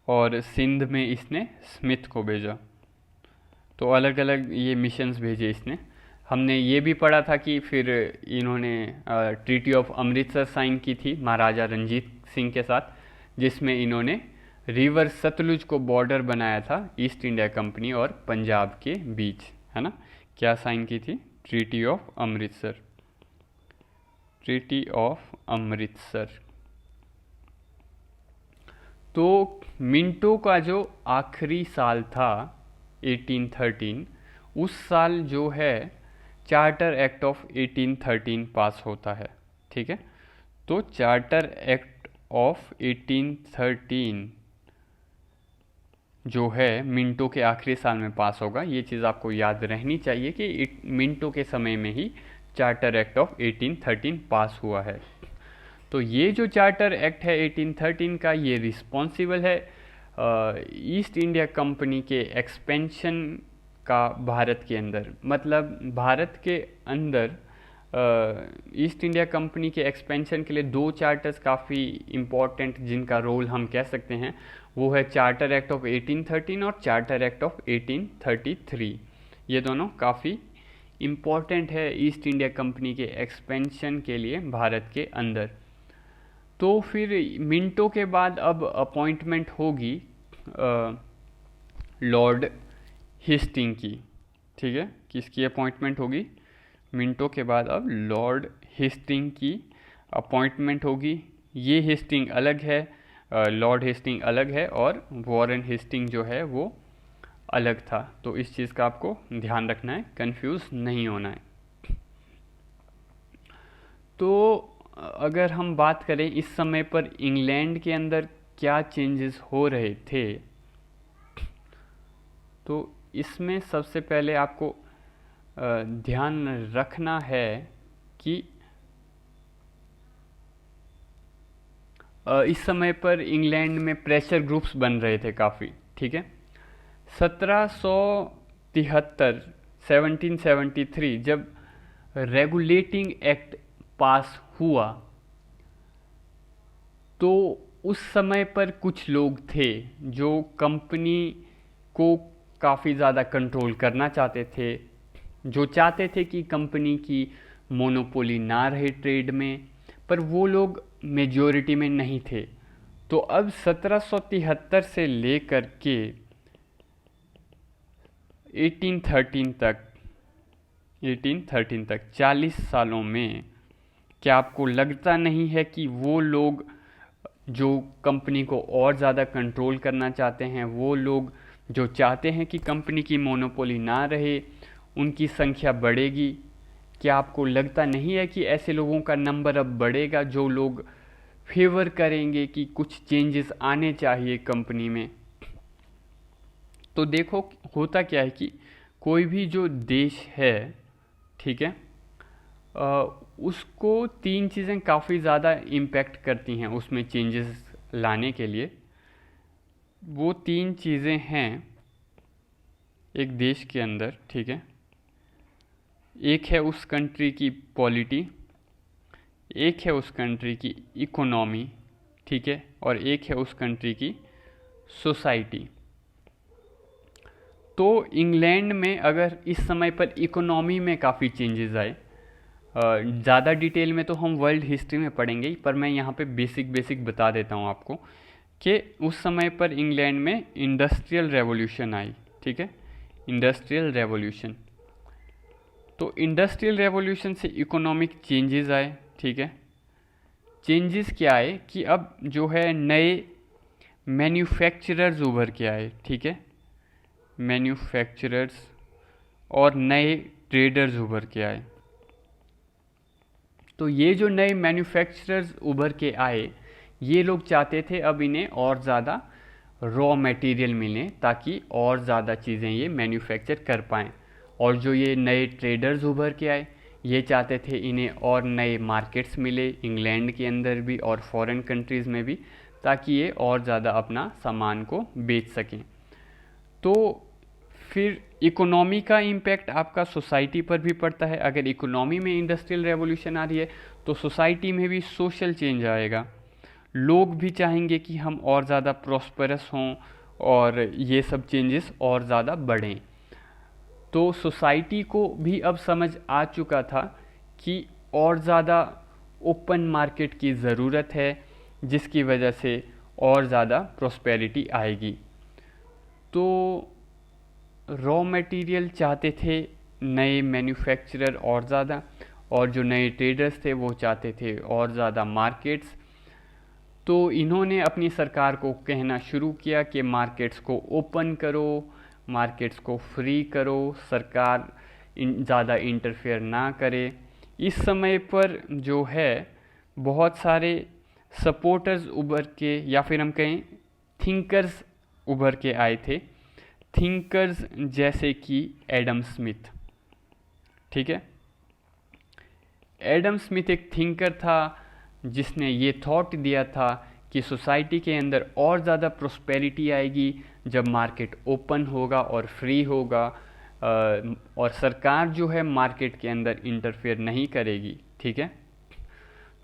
Speaker 1: और सिंध में इसने स्मिथ को भेजा। तो अलग अलग ये मिशंस भेजे इसने। हमने ये भी पढ़ा था कि फिर इन्होंने ट्रीटी ऑफ अमृतसर साइन की थी महाराजा रंजीत सिंह के साथ, जिसमें इन्होंने रिवर सतलुज को बॉर्डर बनाया था ईस्ट इंडिया कंपनी और पंजाब के बीच, है ना। क्या साइन की थी? Treaty of Amritsar, treaty of Amritsar. तो मिंटो का जो आखिरी साल था 1813, उस साल जो है चार्टर एक्ट ऑफ 1813 पास होता है, ठीक है। तो चार्टर एक्ट ऑफ 1813 जो है मिंटो के आखिरी साल में पास होगा। ये चीज़ आपको याद रहनी चाहिए कि मिंटो के समय में ही चार्टर एक्ट ऑफ 1813 पास हुआ है। तो ये जो चार्टर एक्ट है 1813 का, ये रिस्पॉन्सिबल है ईस्ट इंडिया कंपनी के एक्सपेंशन का भारत के अंदर। मतलब भारत के अंदर ईस्ट इंडिया कंपनी के एक्सपेंशन के लिए दो चार्टर्स काफ़ी इम्पॉर्टेंट जिनका रोल हम कह सकते हैं, वो है चार्टर एक्ट ऑफ 1813 और चार्टर एक्ट ऑफ 1833। ये दोनों काफ़ी इम्पॉर्टेंट है ईस्ट इंडिया कंपनी के एक्सपेंशन के लिए भारत के अंदर। तो फिर मिंटो के बाद अब अपॉइंटमेंट होगी लॉर्ड हिस्टिंग की, ठीक है। किसकी अपॉइंटमेंट होगी? मिंटो के बाद अब लॉर्ड हिस्टिंग की अपॉइंटमेंट होगी। ये हिस्टिंग अलग है, लॉर्ड हिस्टिंग अलग है, और वॉरेन हिस्टिंग जो है वो अलग था। तो इस चीज़ का आपको ध्यान रखना है, कंफ्यूज नहीं होना है। तो अगर हम बात करें इस समय पर इंग्लैंड के अंदर क्या चेंजेस हो रहे थे, तो इसमें सबसे पहले आपको ध्यान रखना है कि इस समय पर इंग्लैंड में प्रेशर ग्रुप्स बन रहे थे काफ़ी, ठीक है। 1773 1773 जब रेगुलेटिंग एक्ट पास हुआ, तो उस समय पर कुछ लोग थे जो कंपनी को काफ़ी ज़्यादा कंट्रोल करना चाहते थे, जो चाहते थे कि कंपनी की मोनोपोली ना रहे ट्रेड में, पर वो लोग मेजॉरिटी में नहीं थे। तो अब 1773 से लेकर के 1813 तक 40 सालों में क्या आपको लगता नहीं है कि वो लोग जो कंपनी को और ज़्यादा कंट्रोल करना चाहते हैं, वो लोग जो चाहते हैं कि कंपनी की मोनोपोली ना रहे, उनकी संख्या बढ़ेगी? क्या आपको लगता नहीं है कि ऐसे लोगों का नंबर अब बढ़ेगा जो लोग फेवर करेंगे कि कुछ चेंजेस आने चाहिए कंपनी में? तो देखो होता क्या है कि कोई भी जो देश है, ठीक है, उसको तीन चीज़ें काफ़ी ज़्यादा इम्पैक्ट करती हैं उसमें चेंजेस लाने के लिए। वो तीन चीज़ें हैं एक देश के अंदर, ठीक है। एक है उस कंट्री की पॉलिटी, एक है उस कंट्री की इकोनॉमी, ठीक है, और एक है उस कंट्री की सोसाइटी। तो इंग्लैंड में अगर इस समय पर इकोनॉमी में काफ़ी चेंजेस आए, ज़्यादा डिटेल में तो हम वर्ल्ड हिस्ट्री में पढ़ेंगे ही, पर मैं यहाँ पे बेसिक बता देता हूँ आपको कि उस समय पर इंग्लैंड में इंडस्ट्रियल रेवोल्यूशन आई। ठीक है, इंडस्ट्रियल रेवोल्यूशन। तो इंडस्ट्रियल रेवोल्यूशन से इकोनॉमिक चेंजेस आए। ठीक है, चेंजेस क्या आए कि अब जो है नए मैन्युफैक्चरर्स उभर के आए। ठीक है, मैन्युफैक्चरर्स और नए ट्रेडर्स उभर के आए। तो ये जो नए मैन्युफैक्चरर्स उभर के आए, ये लोग चाहते थे अब इन्हें और ज़्यादा रॉ मटेरियल मिले ताकि और ज़्यादा चीज़ें ये मैन्युफैक्चर कर पाएँ। और जो ये नए ट्रेडर्स उभर के आए, ये चाहते थे इन्हें और नए मार्केट्स मिले इंग्लैंड के अंदर भी और फॉरेन कंट्रीज़ में भी, ताकि ये और ज़्यादा अपना सामान को बेच सकें। तो फिर इकोनॉमी का इम्पैक्ट आपका सोसाइटी पर भी पड़ता है। अगर इकोनॉमी में इंडस्ट्रियल रेवोल्यूशन आ रही है तो सोसाइटी में भी सोशल चेंज आएगा। लोग भी चाहेंगे कि हम और ज़्यादा प्रॉस्परस हों और ये सब चेंजेस और ज़्यादा बढ़ें। तो सोसाइटी को भी अब समझ आ चुका था कि और ज़्यादा ओपन मार्केट की ज़रूरत है, जिसकी वजह से और ज़्यादा प्रॉस्पेरिटी आएगी। तो रॉ मटेरियल चाहते थे नए मैन्युफैक्चरर और ज़्यादा, और जो नए ट्रेडर्स थे वो चाहते थे और ज़्यादा मार्केट्स। तो इन्होंने अपनी सरकार को कहना शुरू किया कि मार्केट्स को ओपन करो, मार्केट्स को फ्री करो, सरकार ज़्यादा इंटरफेयर ना करे। इस समय पर जो है बहुत सारे सपोर्टर्स उभर के, या फिर हम कहें थिंकर्स उभर के आए थे। थिंकर्स जैसे कि एडम स्मिथ। ठीक है, एडम स्मिथ एक थिंकर था जिसने ये थॉट दिया था कि सोसाइटी के अंदर और ज़्यादा प्रोस्पेरिटी आएगी जब मार्केट ओपन होगा और फ्री होगा, और सरकार जो है मार्केट के अंदर इंटरफेयर नहीं करेगी। ठीक है,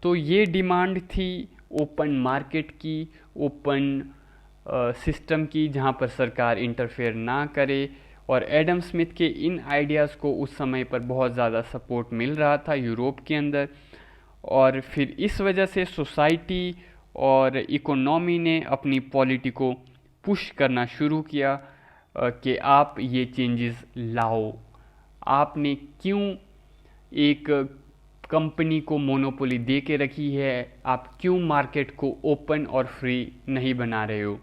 Speaker 1: तो ये डिमांड थी ओपन मार्केट की, ओपन सिस्टम की, जहाँ पर सरकार इंटरफेयर ना करे। और एडम स्मिथ के इन आइडियाज़ को उस समय पर बहुत ज़्यादा सपोर्ट मिल रहा था यूरोप के अंदर। और फिर इस वजह से सोसाइटी और इकोनॉमी ने अपनी पॉलिटी को पुश करना शुरू किया कि आप ये चेंजेस लाओ। आपने क्यों एक कंपनी को मोनोपोली दे के रखी है, आप क्यों मार्केट को ओपन और फ्री नहीं बना रहे हो।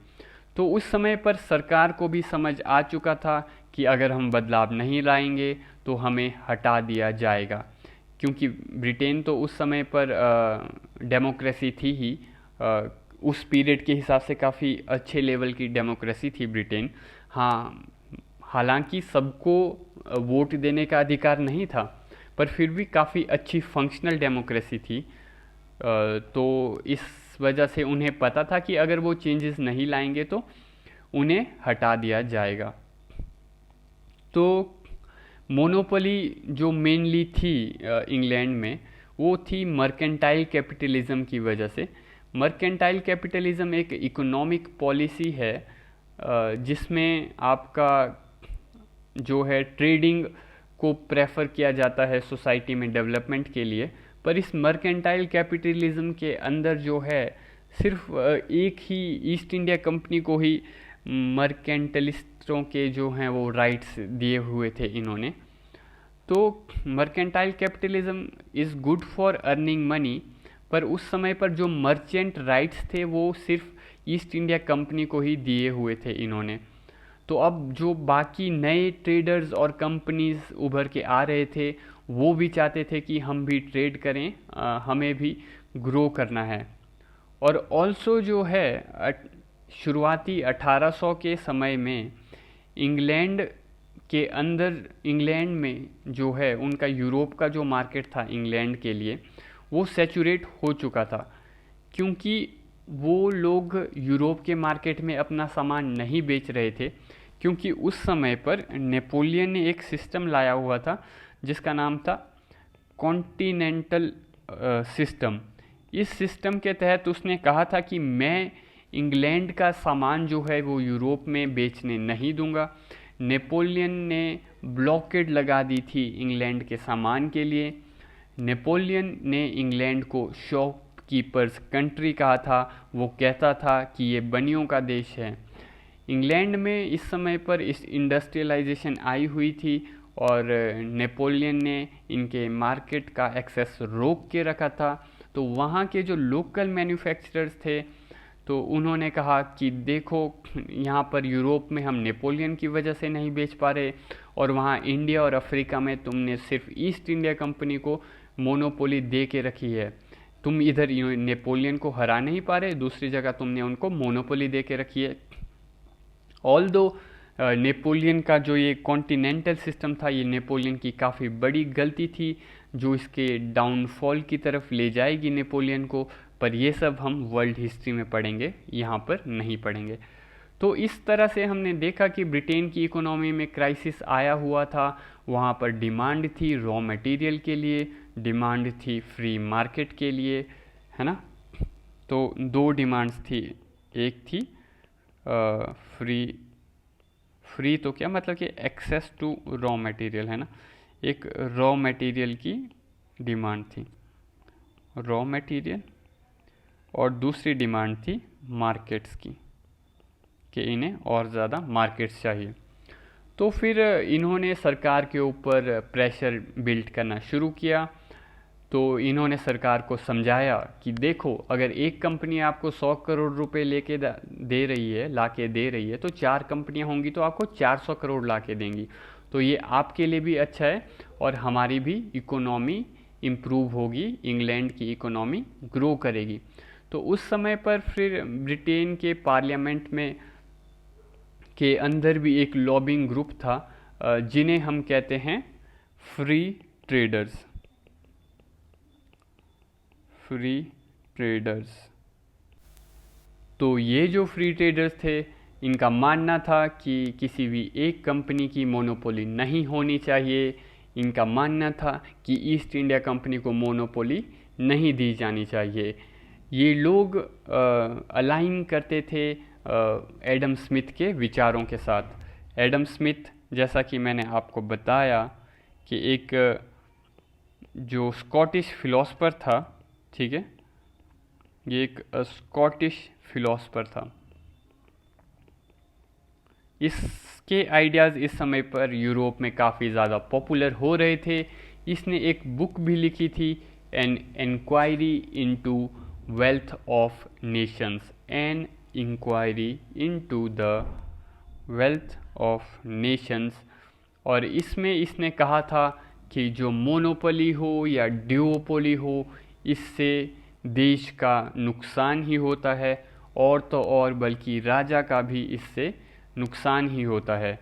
Speaker 1: तो उस समय पर सरकार को भी समझ आ चुका था कि अगर हम बदलाव नहीं लाएंगे तो हमें हटा दिया जाएगा, क्योंकि ब्रिटेन तो उस समय पर डेमोक्रेसी थी ही, उस पीरियड के हिसाब से काफ़ी अच्छे लेवल की डेमोक्रेसी थी ब्रिटेन। हाँ, हालांकि सबको वोट देने का अधिकार नहीं था, पर फिर भी काफ़ी अच्छी फंक्शनल डेमोक्रेसी थी। तो इस वजह से उन्हें पता था कि अगर वो चेंजेस नहीं लाएंगे तो उन्हें हटा दिया जाएगा। तो मोनोपोली जो मेनली थी इंग्लैंड में, वो थी मर्केंटाइल कैपिटलिज्म की वजह से। मर्केंटाइल कैपिटलिज्म एक इकोनॉमिक पॉलिसी है जिसमें आपका जो है ट्रेडिंग को प्रेफर किया जाता है सोसाइटी में डेवलपमेंट के लिए। पर इस मर्केंटाइल कैपिटलिज्म के अंदर जो है सिर्फ एक ही ईस्ट इंडिया कंपनी को ही मर्केंटलिस्टों के जो हैं वो राइट्स दिए हुए थे इन्होंने। तो mercantile capitalism is good for earning money, पर उस समय पर जो मर्चेंट राइट्स थे वो सिर्फ ईस्ट इंडिया कंपनी को ही दिए हुए थे इन्होंने। तो अब जो बाकी नए ट्रेडर्स और कंपनीज उभर के आ रहे थे, वो भी चाहते थे कि हम भी ट्रेड करें, हमें भी ग्रो करना है। और ऑल्सो जो है शुरुआती 1800 के समय में इंग्लैंड के अंदर, इंग्लैंड में जो है उनका यूरोप का जो मार्केट था इंग्लैंड के लिए, वो सैचुरेट हो चुका था, क्योंकि वो लोग यूरोप के मार्केट में अपना सामान नहीं बेच रहे थे। क्योंकि उस समय पर नेपोलियन ने एक सिस्टम लाया हुआ था जिसका नाम था कॉन्टिनेंटल सिस्टम। इस सिस्टम के तहत उसने कहा था कि मैं इंग्लैंड का सामान जो है वो यूरोप में बेचने नहीं दूंगा। नेपोलियन ने ब्लॉकेड लगा दी थी इंग्लैंड के सामान के लिए। नेपोलियन ने इंग्लैंड को शॉपकीपर्स कंट्री कहा था। वो कहता था कि ये बनियों का देश है। इंग्लैंड में इस समय पर इस इंडस्ट्रियलाइजेशन आई हुई थी और नेपोलियन ने इनके मार्केट का एक्सेस रोक के रखा था। तो वहाँ के जो लोकल मैन्युफैक्चरर्स थे तो उन्होंने कहा कि देखो, यहाँ पर यूरोप में हम नेपोलियन की वजह से नहीं बेच पा रहे और वहाँ इंडिया और अफ्रीका में तुमने सिर्फ ईस्ट इंडिया कंपनी को मोनोपोली दे के रखी है। तुम इधर नेपोलियन को हरा नहीं पा रहे, दूसरी जगह तुमने उनको मोनोपोली दे के रखी है। ऑल दो नेपोलियन का जो ये कॉन्टिनेंटल सिस्टम था, ये नेपोलियन की काफ़ी बड़ी गलती थी जो इसके डाउनफॉल की तरफ ले जाएगी नेपोलियन को, पर ये सब हम वर्ल्ड हिस्ट्री में पढ़ेंगे, यहाँ पर नहीं पढ़ेंगे। तो इस तरह से हमने देखा कि ब्रिटेन की इकोनॉमी में क्राइसिस आया हुआ था। वहाँ पर डिमांड थी रॉ मटेरियल के लिए, डिमांड थी फ्री मार्केट के लिए, है ना। तो दो डिमांड्स थी, एक थी फ्री तो क्या मतलब कि एक्सेस टू रॉ मटेरियल, है ना। एक रॉ मटेरियल की डिमांड थी, रॉ मटेरियल, और दूसरी डिमांड थी मार्केट्स की, कि इन्हें और ज़्यादा मार्केट्स चाहिए। तो फिर इन्होंने सरकार के ऊपर प्रेशर बिल्ड करना शुरू किया। तो इन्होंने सरकार को समझाया कि देखो, अगर एक कंपनी आपको 100 करोड़ रुपए लेके दे रही है, ला के दे रही है, तो 4 कंपनियां होंगी तो आपको 400 करोड़ ला के देंगी। तो ये आपके लिए भी अच्छा है और हमारी भी इकोनॉमी इम्प्रूव होगी, इंग्लैंड की इकोनॉमी ग्रो करेगी। तो उस समय पर फिर ब्रिटेन के पार्लियामेंट में के अंदर भी एक लॉबिंग ग्रुप था, जिन्हें हम कहते हैं फ्री ट्रेडर्स, फ्री ट्रेडर्स। तो ये जो फ्री ट्रेडर्स थे, इनका मानना था कि किसी भी एक कंपनी की मोनोपोली नहीं होनी चाहिए। इनका मानना था कि ईस्ट इंडिया कंपनी को मोनोपोली नहीं दी जानी चाहिए। ये लोग अलाइन करते थे एडम स्मिथ के विचारों के साथ। एडम स्मिथ, जैसा कि मैंने आपको बताया, कि एक जो स्कॉटिश फिलोसफर था, ठीक है, ये एक स्कॉटिश फिलोसफर था। इसके आइडियाज़ इस समय पर यूरोप में काफ़ी ज़्यादा पॉपुलर हो रहे थे। इसने एक बुक भी लिखी थी, an inquiry into wealth of nations, an inquiry into the wealth of nations. और इसमें इसने कहा था कि जो मोनोपोली हो या ड्यूओपोली हो, इससे देश का नुकसान ही होता है, और तो और बल्कि राजा का भी इससे नुकसान ही होता है।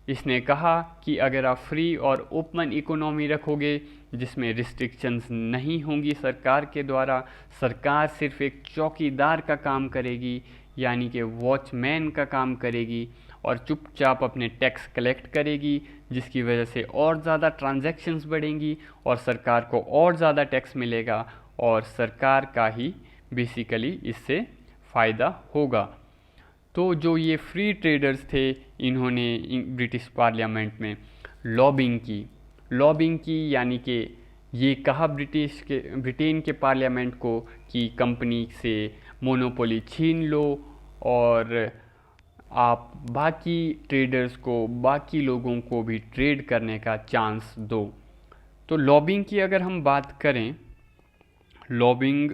Speaker 1: इसने कहा कि अगर आप फ्री और ओपन इकोनॉमी रखोगे जिसमें रिस्ट्रिक्शंस नहीं होंगी सरकार के द्वारा, सरकार सिर्फ एक चौकीदार का काम करेगी, यानी कि वॉचमैन का काम करेगी, और चुपचाप अपने टैक्स कलेक्ट करेगी, जिसकी वजह से और ज़्यादा ट्रांजैक्शंस बढ़ेंगी और सरकार को और ज़्यादा टैक्स मिलेगा और सरकार का ही बेसिकली इससे फ़ायदा होगा। तो जो ये फ्री ट्रेडर्स थे, इन्होंने ब्रिटिश पार्लियामेंट में लॉबिंग की, यानी कि ये कहा ब्रिटेन के पार्लियामेंट को कि कंपनी से मोनोपोली छीन लो और आप बाकी ट्रेडर्स को, बाकी लोगों को भी ट्रेड करने का चांस दो। तो लॉबिंग की अगर हम बात करें, लॉबिंग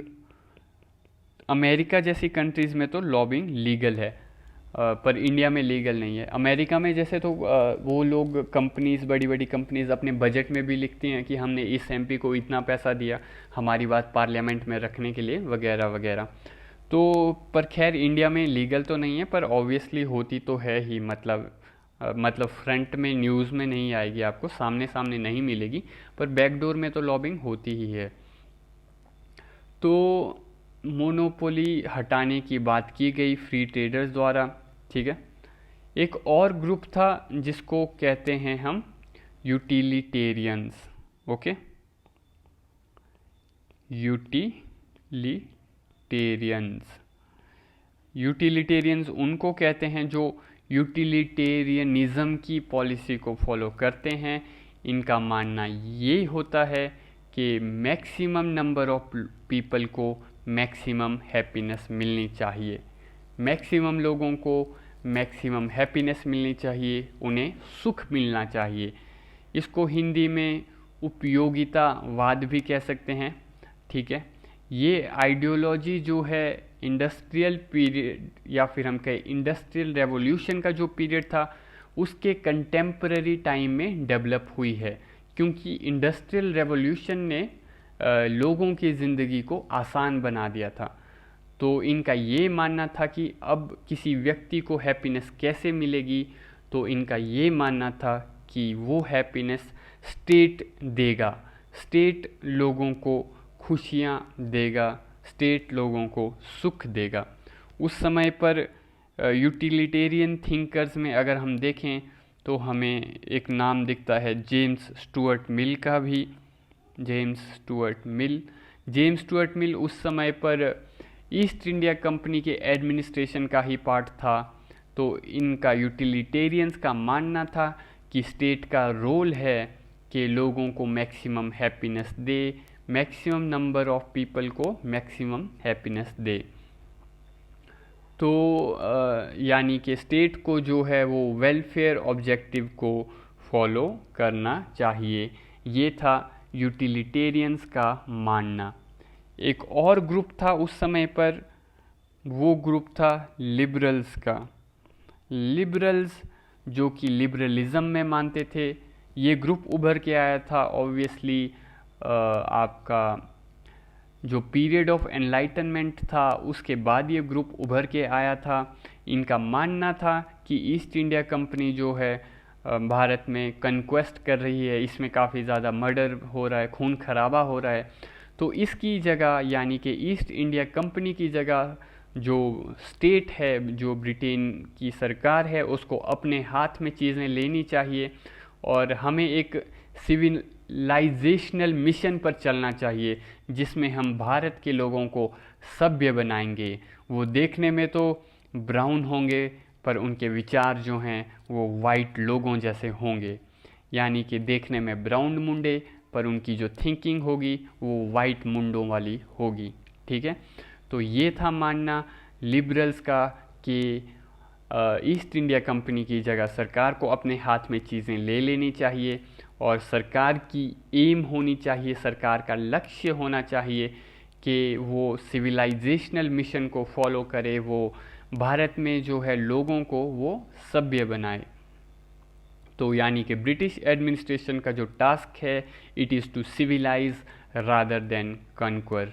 Speaker 1: अमेरिका जैसी कंट्रीज़ में तो लॉबिंग लीगल है, पर इंडिया में लीगल नहीं है। अमेरिका में जैसे तो वो लोग कंपनीज़, बड़ी बड़ी कंपनीज़ अपने बजट में भी लिखती हैं कि हमने इस एमपी को इतना पैसा दिया हमारी बात पार्लियामेंट में रखने के लिए, वगैरह वगैरह। तो पर खैर इंडिया में लीगल तो नहीं है, पर ऑब्वियसली होती तो है ही, मतलब फ्रंट में न्यूज़ में नहीं आएगी, आपको सामने सामने नहीं मिलेगी, पर बैकडोर में तो लॉबिंग होती ही है। तो मोनोपोली हटाने की बात की गई फ्री ट्रेडर्स द्वारा, ठीक है। एक और ग्रुप था जिसको कहते हैं हम यूटिलिटेरियंस, ओके, यूटिलिटेरियंस उनको कहते हैं जो यूटिलिटेरियनिज्म की पॉलिसी को फॉलो करते हैं। इनका मानना ये होता है कि मैक्सिमम नंबर ऑफ पीपल को मैक्सिमम हैप्पीनेस मिलनी चाहिए, मैक्सिमम लोगों को मैक्सिमम हैप्पीनेस मिलनी चाहिए, उन्हें सुख मिलना चाहिए। इसको हिंदी में उपयोगितावाद भी कह सकते हैं, ठीक है। ये आइडियोलॉजी जो है इंडस्ट्रियल पीरियड या फिर हम कहें इंडस्ट्रियल रेवोल्यूशन का जो पीरियड था उसके कंटेम्पररी टाइम में डेवलप हुई है, क्योंकि इंडस्ट्रियल रेवोल्यूशन ने लोगों की ज़िंदगी को आसान बना दिया था। तो इनका ये मानना था कि अब किसी व्यक्ति को हैप्पीनेस कैसे मिलेगी, तो इनका ये मानना था कि वो हैप्पीनेस स्टेट देगा, स्टेट लोगों को खुशियाँ देगा, स्टेट लोगों को सुख देगा। उस समय पर यूटिलिटेरियन थिंकर्स में अगर हम देखें तो हमें एक नाम दिखता है जेम्स स्टुअर्ट मिल का भी। जेम्स स्टुअर्ट मिल उस समय पर ईस्ट इंडिया कंपनी के एडमिनिस्ट्रेशन का ही पार्ट था। तो इनका यूटिलिटेरियंस का मानना था कि स्टेट का रोल है कि लोगों को maximum happiness they, maximum number of people को मैक्सिमम हैप्पीनेस दे। तो यानी कि स्टेट को जो है वो वेलफेयर ऑब्जेक्टिव को फॉलो करना चाहिए, ये था यूटिलिटेरियंस का मानना। एक और ग्रुप था उस समय पर, वो ग्रुप था लिबरल्स का। लिबरल्स जो कि लिबरलिज्म में मानते थे, ये ग्रुप उभर के आया था ऑब्वियसली आपका जो पीरियड ऑफ एनलाइटनमेंट था उसके बाद ये ग्रुप उभर के आया था। इनका मानना था कि ईस्ट इंडिया कंपनी जो है भारत में कन्क्वेस्ट कर रही है, इसमें काफ़ी ज़्यादा मर्डर हो रहा है, खून खराबा हो रहा है। तो इसकी जगह यानी कि ईस्ट इंडिया कंपनी की जगह जो स्टेट है, जो ब्रिटेन की सरकार है, उसको अपने हाथ में चीज़ें लेनी चाहिए और हमें एक सिविलाइजेशनल मिशन पर चलना चाहिए जिसमें हम भारत के लोगों को सभ्य बनाएंगे। वो देखने में तो ब्राउन होंगे पर उनके विचार जो हैं वो वाइट लोगों जैसे होंगे, यानी कि देखने में ब्राउन मुंडे पर उनकी जो थिंकिंग होगी वो वाइट मुंडों वाली होगी, ठीक है। तो ये था मानना लिबरल्स का कि ईस्ट इंडिया कंपनी की जगह सरकार को अपने हाथ में चीज़ें ले लेनी चाहिए और सरकार की एम होनी चाहिए, सरकार का लक्ष्य होना चाहिए कि वो सिविलाइजेशनल मिशन को फॉलो करे, वो भारत में जो है लोगों को वो सभ्य बनाए। तो यानी कि ब्रिटिश एडमिनिस्ट्रेशन का जो टास्क है it is to civilize rather than conquer.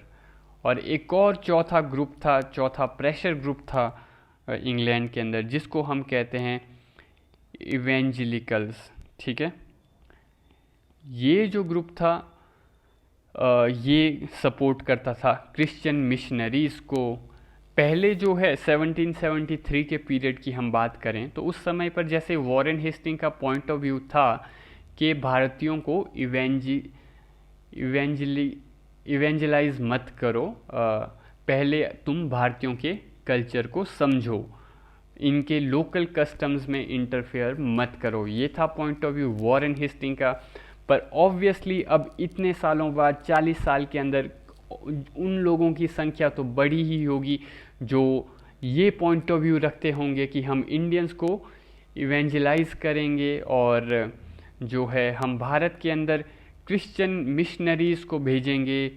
Speaker 1: और एक और चौथा ग्रुप था, चौथा प्रेशर ग्रुप था इंग्लैंड के अंदर, जिसको हम कहते हैं इवेंजलिकल्स, ठीक है। ये जो ग्रुप था ये सपोर्ट करता था क्रिश्चियन मिशनरीज़ को। पहले जो है 1773 के पीरियड की हम बात करें तो उस समय पर जैसे वॉरेन हेस्टिंग का पॉइंट ऑफ व्यू था कि भारतीयों को इवेंजलाइज मत करो, पहले तुम भारतीयों के कल्चर को समझो, इनके लोकल कस्टम्स में इंटरफेयर मत करो। ये था point of view Warren Hasting का। पर ऑब्वियसली अब इतने सालों बाद 40 साल के अंदर उन लोगों की संख्या तो बड़ी ही होगी जो ये पॉइंट ऑफ व्यू रखते होंगे कि हम इंडियंस को इवेंजलाइज करेंगे और जो है हम भारत के अंदर क्रिश्चियन मिशनरीज़ को भेजेंगे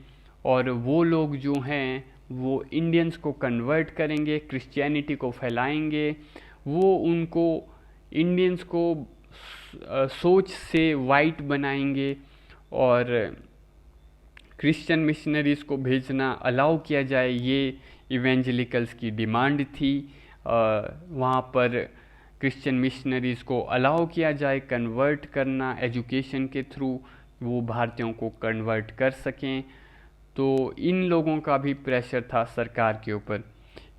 Speaker 1: और वो लोग जो हैं वो इंडियंस को कन्वर्ट करेंगे, क्रिश्चियनिटी को फैलाएंगे, वो उनको इंडियंस को सोच से वाइट बनाएंगे और क्रिश्चियन मिशनरीज़ को भेजना अलाउ किया जाए। ये इवेंजलिकल्स की डिमांड थी। वहाँ पर क्रिश्चियन मिशनरीज़ को अलाउ किया जाए कन्वर्ट करना, एजुकेशन के थ्रू वो भारतीयों को कन्वर्ट कर सकें। तो इन लोगों का भी प्रेशर था सरकार के ऊपर।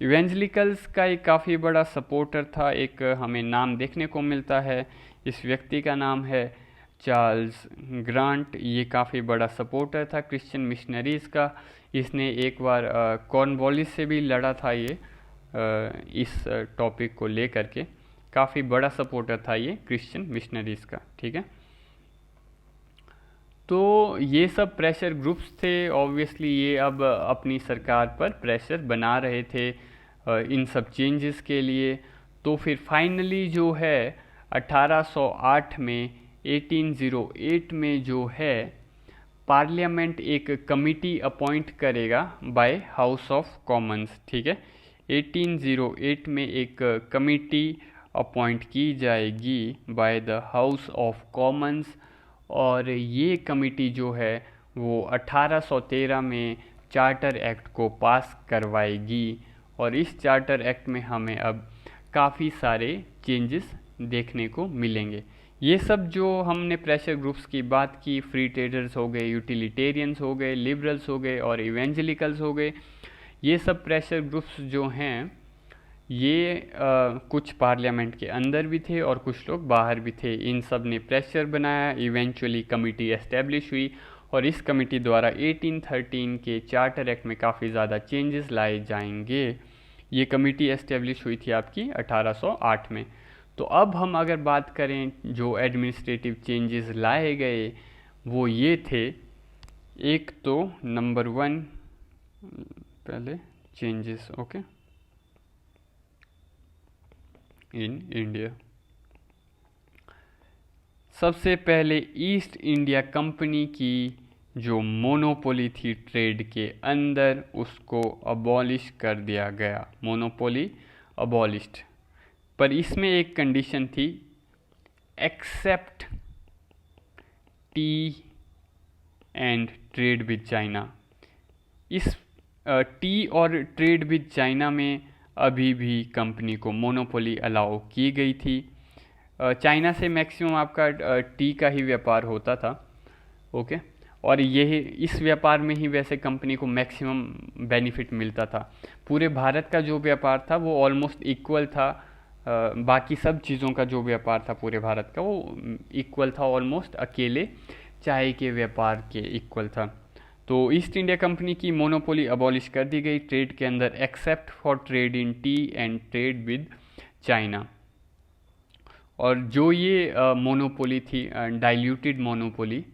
Speaker 1: इवेंजलिकल्स का एक काफ़ी बड़ा सपोर्टर था, एक हमें नाम देखने को मिलता है, इस व्यक्ति का नाम है चार्ल्स ग्रांट। ये काफ़ी बड़ा सपोर्टर था क्रिश्चियन मिशनरीज़ का। इसने एक बार कॉर्नवालिस से भी लड़ा था ये इस टॉपिक को लेकर के। काफ़ी बड़ा सपोर्टर था ये क्रिश्चियन मिशनरीज़ का, ठीक है। तो ये सब प्रेशर ग्रुप्स थे, ऑब्वियसली ये अब अपनी सरकार पर प्रेशर बना रहे थे इन सब चेंजेस के लिए। तो फिर फाइनली जो है 1808 में 1808 में जो है पार्लियामेंट एक कमिटी अपॉइंट करेगा बाय हाउस ऑफ कॉमन्स, ठीक है। 1808 में एक कमिटी अपॉइंट की जाएगी by the house of Commons, और ये कमिटी जो है वो 1813 में चार्टर एक्ट को पास करवाएगी। और इस चार्टर एक्ट में हमें अब काफ़ी सारे चेंजेस देखने को मिलेंगे। ये सब जो हमने प्रेशर ग्रुप्स की बात की, फ्री ट्रेडर्स हो गए, यूटिलिटेरियंस हो गए, लिबरल्स हो गए और इवेंजलिकल्स हो गए, ये सब प्रेशर ग्रुप्स जो हैं ये कुछ पार्लियामेंट के अंदर भी थे और कुछ लोग बाहर भी थे। इन सब ने प्रेशर बनाया, इवेंचुअली कमिटी एस्टेब्लिश हुई और इस कमिटी द्वारा 1813 के चार्टर एक्ट में काफ़ी ज़्यादा चेंजेस लाए जाएंगे। ये कमिटी एस्टेब्लिश हुई थी आपकी 1808 में। तो अब हम अगर बात करें जो एडमिनिस्ट्रेटिव चेंजेस लाए गए वो ये थे, एक तो नंबर 1 पहले चेंजेस ओके इन इंडिया। सबसे पहले ईस्ट इंडिया कंपनी की जो मोनोपोली थी ट्रेड के अंदर उसको अबॉलिश कर दिया गया, मोनोपोली अबॉलिश्ड। पर इसमें एक कंडीशन थी, except tea and trade with China. इस टी और ट्रेड विद चाइना में अभी भी कंपनी को मोनोपोली अलाउ की गई थी। चाइना से मैक्सिमम आपका टी का ही व्यापार होता था, ओके। और यही इस व्यापार में ही वैसे कंपनी को मैक्सिमम बेनिफिट मिलता था। पूरे भारत का जो व्यापार था वो ऑलमोस्ट इक्वल था, बाकी सब चीज़ों का जो व्यापार था पूरे भारत का वो इक्वल था, ऑलमोस्ट अकेले चाय के व्यापार के इक्वल था। तो ईस्ट इंडिया कंपनी की मोनोपोली अबॉलिश कर दी गई ट्रेड के अंदर, except for trade in T and trade with China. और जो ये मोनोपोली थी, डाइल्यूटेड मोनोपोली,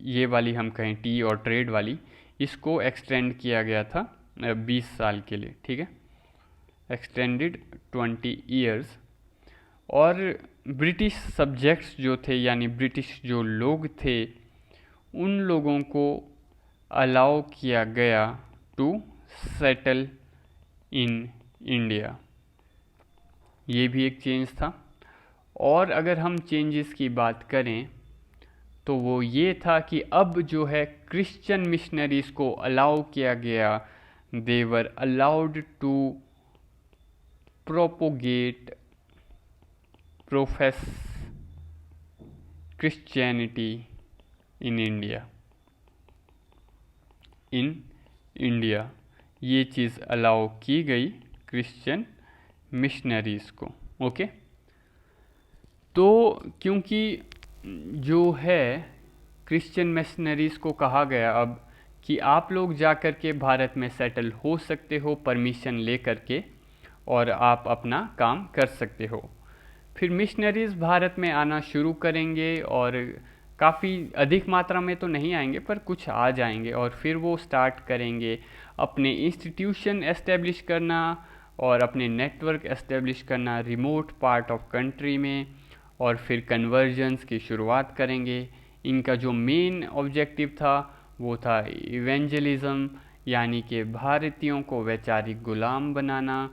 Speaker 1: ये वाली हम कहें टी और ट्रेड वाली, इसको एक्सटेंड किया गया था 20 साल के लिए, ठीक है, एक्सटेंडेड 20 ईयर्स। और ब्रिटिश सब्जेक्ट्स जो थे यानी ब्रिटिश जो लोग थे उन लोगों को अलाउ किया गया टू सेटल इन इंडिया, ये भी एक चेंज था। और अगर हम चेंजेस की बात करें तो वो ये था कि अब जो है क्रिश्चियन मिशनरीज को अलाउ किया गया, they were allowed to propagate profess Christianity in India. ये चीज़ अलाउ की गई क्रिश्चियन मिशनरीज को, ओके। तो क्योंकि जो है क्रिश्चियन मिशनरीज को कहा गया अब कि आप लोग जा कर के भारत में सेटल हो सकते हो परमिशन ले कर के, और आप अपना काम कर सकते हो। फिर मिशनरीज भारत में आना शुरू करेंगे और काफ़ी अधिक मात्रा में तो नहीं आएंगे पर कुछ आ जाएंगे, और फिर वो स्टार्ट करेंगे अपने इंस्टीट्यूशन एस्टेब्लिश करना और अपने नेटवर्क एस्टेब्लिश करना रिमोट पार्ट ऑफ कंट्री में, और फिर कन्वर्जन्स की शुरुआत करेंगे। इनका जो मेन ऑब्जेक्टिव था वो था इवेंजलिज्म, यानी कि भारतीयों को वैचारिक गुलाम बनाना,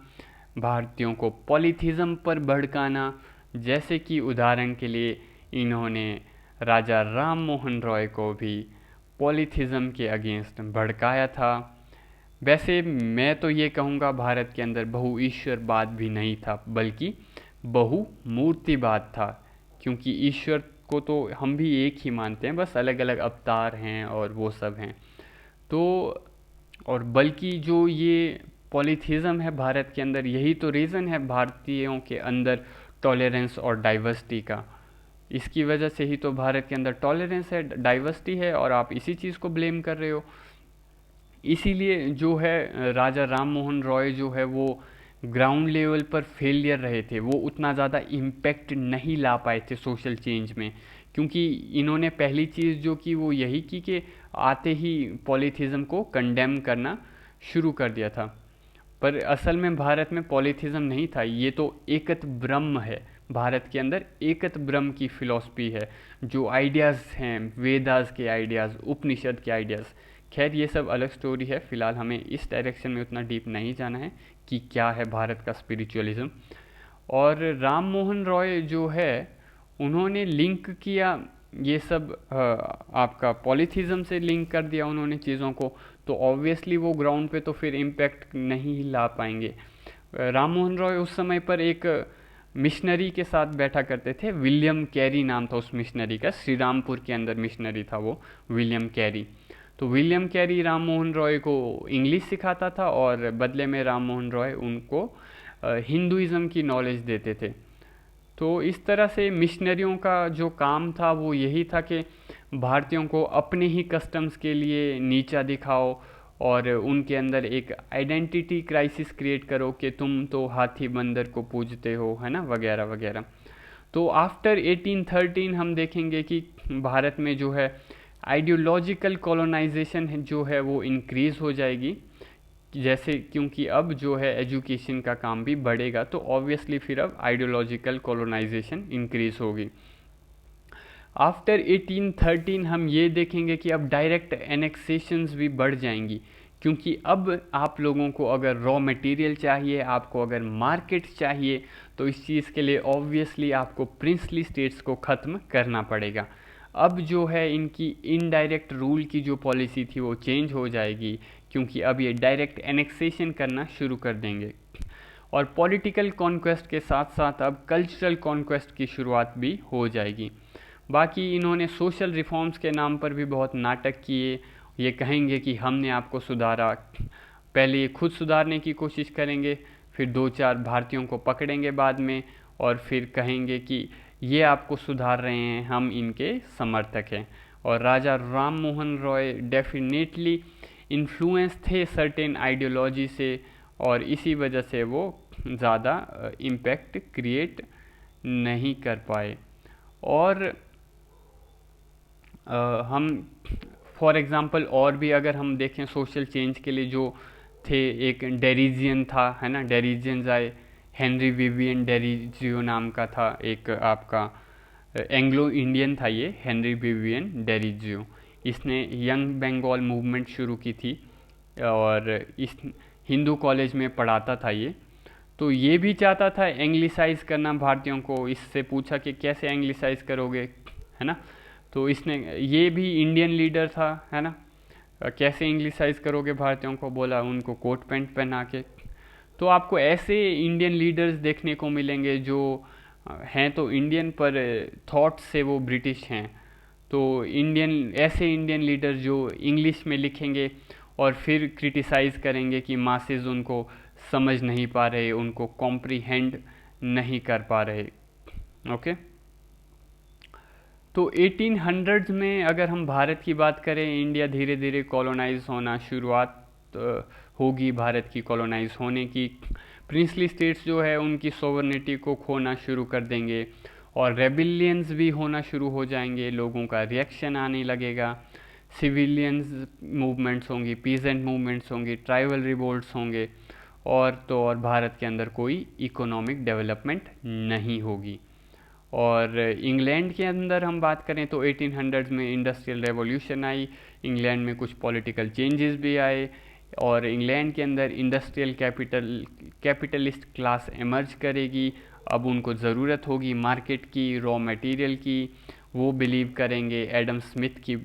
Speaker 1: भारतीयों को पॉलिथिज्म पर भड़काना। जैसे कि उदाहरण के लिए इन्होंने राजा राम मोहन रॉय को भी पॉलिथिज्म के अगेंस्ट भड़काया था। वैसे मैं तो ये कहूँगा भारत के अंदर बहु ईश्वरवाद भी नहीं था बल्कि बहुमूर्तिवाद था, क्योंकि ईश्वर को तो हम भी एक ही मानते हैं, बस अलग अलग अवतार हैं और वो सब हैं। तो और बल्कि जो ये पॉलिथिज्म है भारत के अंदर, यही तो रीज़न है भारतीयों के अंदर टॉलरेंस और डाइवर्सिटी का। इसकी वजह से ही तो भारत के अंदर टॉलरेंस है, डाइवर्सिटी है, और आप इसी चीज़ को ब्लेम कर रहे हो। इसीलिए जो है राजा राम मोहन रॉय जो है वो ग्राउंड लेवल पर फेलियर रहे थे, वो उतना ज़्यादा इम्पैक्ट नहीं ला पाए थे सोशल चेंज में, क्योंकि इन्होंने पहली चीज़ जो की वो यही की कि आते ही पॉलीथिज़म को कंडेम करना शुरू कर दिया था। पर असल में भारत में पॉलीथिज्म नहीं था, ये तो एकत ब्रह्म है। भारत के अंदर एकत ब्रह्म की फिलॉसफी है, जो आइडियाज़ हैं वेदास के आइडियाज़, उपनिषद के आइडियाज़। खैर ये सब अलग स्टोरी है, फ़िलहाल हमें इस डायरेक्शन में उतना डीप नहीं जाना है कि क्या है भारत का स्पिरिचुअलिज्म। और राम मोहन रॉय जो है, उन्होंने लिंक किया ये सब, आपका पॉलीथिज्म से लिंक कर दिया उन्होंने चीज़ों को, तो ऑब्वियसली वो ग्राउंड पे तो फिर इम्पैक्ट नहीं ला पाएंगे। राम मोहन रॉय उस समय पर एक मिशनरी के साथ बैठा करते थे, विलियम कैरी नाम था उस मिशनरी का, श्री रामपुर के अंदर मिशनरी था वो, विलियम कैरी। तो विलियम कैरी राम मोहन रॉय को इंग्लिश सिखाता था और बदले में राम मोहन रॉय उनको हिंदुज़म की नॉलेज देते थे। तो इस तरह से मिशनरियों का जो काम था वो यही था कि भारतीयों को अपने ही कस्टम्स के लिए नीचा दिखाओ और उनके अंदर एक आइडेंटिटी क्राइसिस क्रिएट करो कि तुम तो हाथी बंदर को पूजते हो, है ना, वगैरह वगैरह। तो आफ्टर 1813 हम देखेंगे कि भारत में जो है आइडियोलॉजिकल कॉलोनाइजेशन जो है वो इंक्रीज़ हो जाएगी, जैसे क्योंकि अब जो है एजुकेशन का काम भी बढ़ेगा, तो ऑब्वियसली फिर अब आइडियोलॉजिकल कॉलोनाइजेशन इंक्रीज होगी। आफ्टर 1813 हम ये देखेंगे कि अब डायरेक्ट एनेक्सेशंस भी बढ़ जाएंगी, क्योंकि अब आप लोगों को अगर रॉ मटेरियल चाहिए, आपको अगर मार्केट चाहिए, तो इस चीज़ के लिए ऑब्वियसली आपको प्रिंसली स्टेट्स को ख़त्म करना पड़ेगा। अब जो है इनकी इनडायरेक्ट रूल की जो पॉलिसी थी वो चेंज हो जाएगी, क्योंकि अब ये डायरेक्ट एनेक्सेशन करना शुरू कर देंगे। और पॉलिटिकल कॉन्क्वेस्ट के साथ साथ अब कल्चरल कॉन्क्वेस्ट की शुरुआत भी हो जाएगी। बाकी इन्होंने सोशल रिफॉर्म्स के नाम पर भी बहुत नाटक किए, ये कहेंगे कि हमने आपको सुधारा, पहले ये खुद सुधारने की कोशिश करेंगे, फिर दो चार भारतीयों को पकड़ेंगे बाद में, और फिर कहेंगे कि ये आपको सुधार रहे हैं, हम इनके समर्थक हैं। और राजा राम मोहन रॉय डेफिनेटली इन्फ्लुएंस थे सर्टेन आइडियोलॉजी से, और इसी वजह से वो ज़्यादा इम्पैक्ट क्रिएट नहीं कर पाए। और हम फॉर एग्ज़ाम्पल और भी अगर हम देखें सोशल चेंज के लिए जो थे, एक डेरिजियन था, है ना, डेरिजियंस आए, हेनरी विवियन डेरिजियो नाम का था एक आपका एंग्लो इंडियन था ये, हेनरी विवियन डेरिजियो। इसने यंग बंगाल मूवमेंट शुरू की थी और इस हिंदू कॉलेज में पढ़ाता था ये। तो ये भी चाहता था एंग्लिसाइज करना भारतीयों को, इससे पूछा कि कैसे एंग्लिसाइज करोगे, है ना। तो इसने, ये भी इंडियन लीडर था, है ना, कैसे इंग्लिसाइज करोगे भारतीयों को, बोला उनको कोट पैंट पहना के। तो आपको ऐसे इंडियन लीडर्स देखने को मिलेंगे जो हैं तो इंडियन पर थॉट से वो ब्रिटिश हैं। तो ऐसे इंडियन लीडर जो इंग्लिश में लिखेंगे और फिर क्रिटिसाइज़ करेंगे कि मासेस उनको समझ नहीं पा रहे, उनको कॉम्प्रीहेंड नहीं कर पा रहे। ओके, तो 1800s में अगर हम भारत की बात करें, इंडिया धीरे धीरे कॉलोनाइज होना शुरुआत होगी भारत की कॉलोनाइज होने की। प्रिंसली स्टेट्स जो है उनकी सोवर्निटी को खोना शुरू कर देंगे और रेबिलियंस भी होना शुरू हो जाएंगे, लोगों का रिएक्शन आने लगेगा, सिविलियंस मूवमेंट्स होंगी, पीजेंट मूवमेंट्स होंगी, ट्राइबल रिवोल्ट्स होंगे, और तो और भारत के अंदर कोई इकोनॉमिक डेवलपमेंट नहीं होगी। और इंग्लैंड के अंदर हम बात करें तो 1800s में इंडस्ट्रियल रेवोल्यूशन आई, इंग्लैंड में कुछ पॉलिटिकल चेंजेस भी आए, और इंग्लैंड के अंदर इंडस्ट्रियल कैपिटलिस्ट क्लास एमर्ज करेगी। अब उनको ज़रूरत होगी मार्केट की, रॉ मटेरियल की, वो बिलीव करेंगे एडम स्मिथ की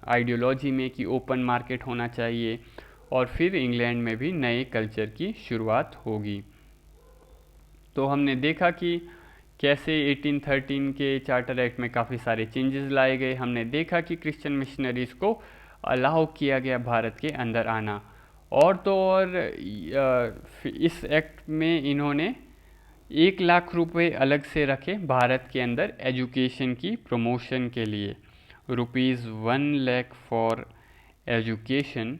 Speaker 1: आइडियोलॉजी में कि ओपन मार्केट होना चाहिए, और फिर इंग्लैंड में भी नए कल्चर की शुरुआत होगी। तो हमने देखा कि कैसे 1813 के चार्टर एक्ट में काफ़ी सारे चेंजेस लाए गए। हमने देखा कि क्रिश्चियन मिशनरीज़ को अलाउ किया गया भारत के अंदर आना, और तो और इस एक्ट में इन्होंने 1 लाख रुपए अलग से रखे भारत के अंदर एजुकेशन की प्रमोशन के लिए, ₹1 लाख फॉर एजुकेशन।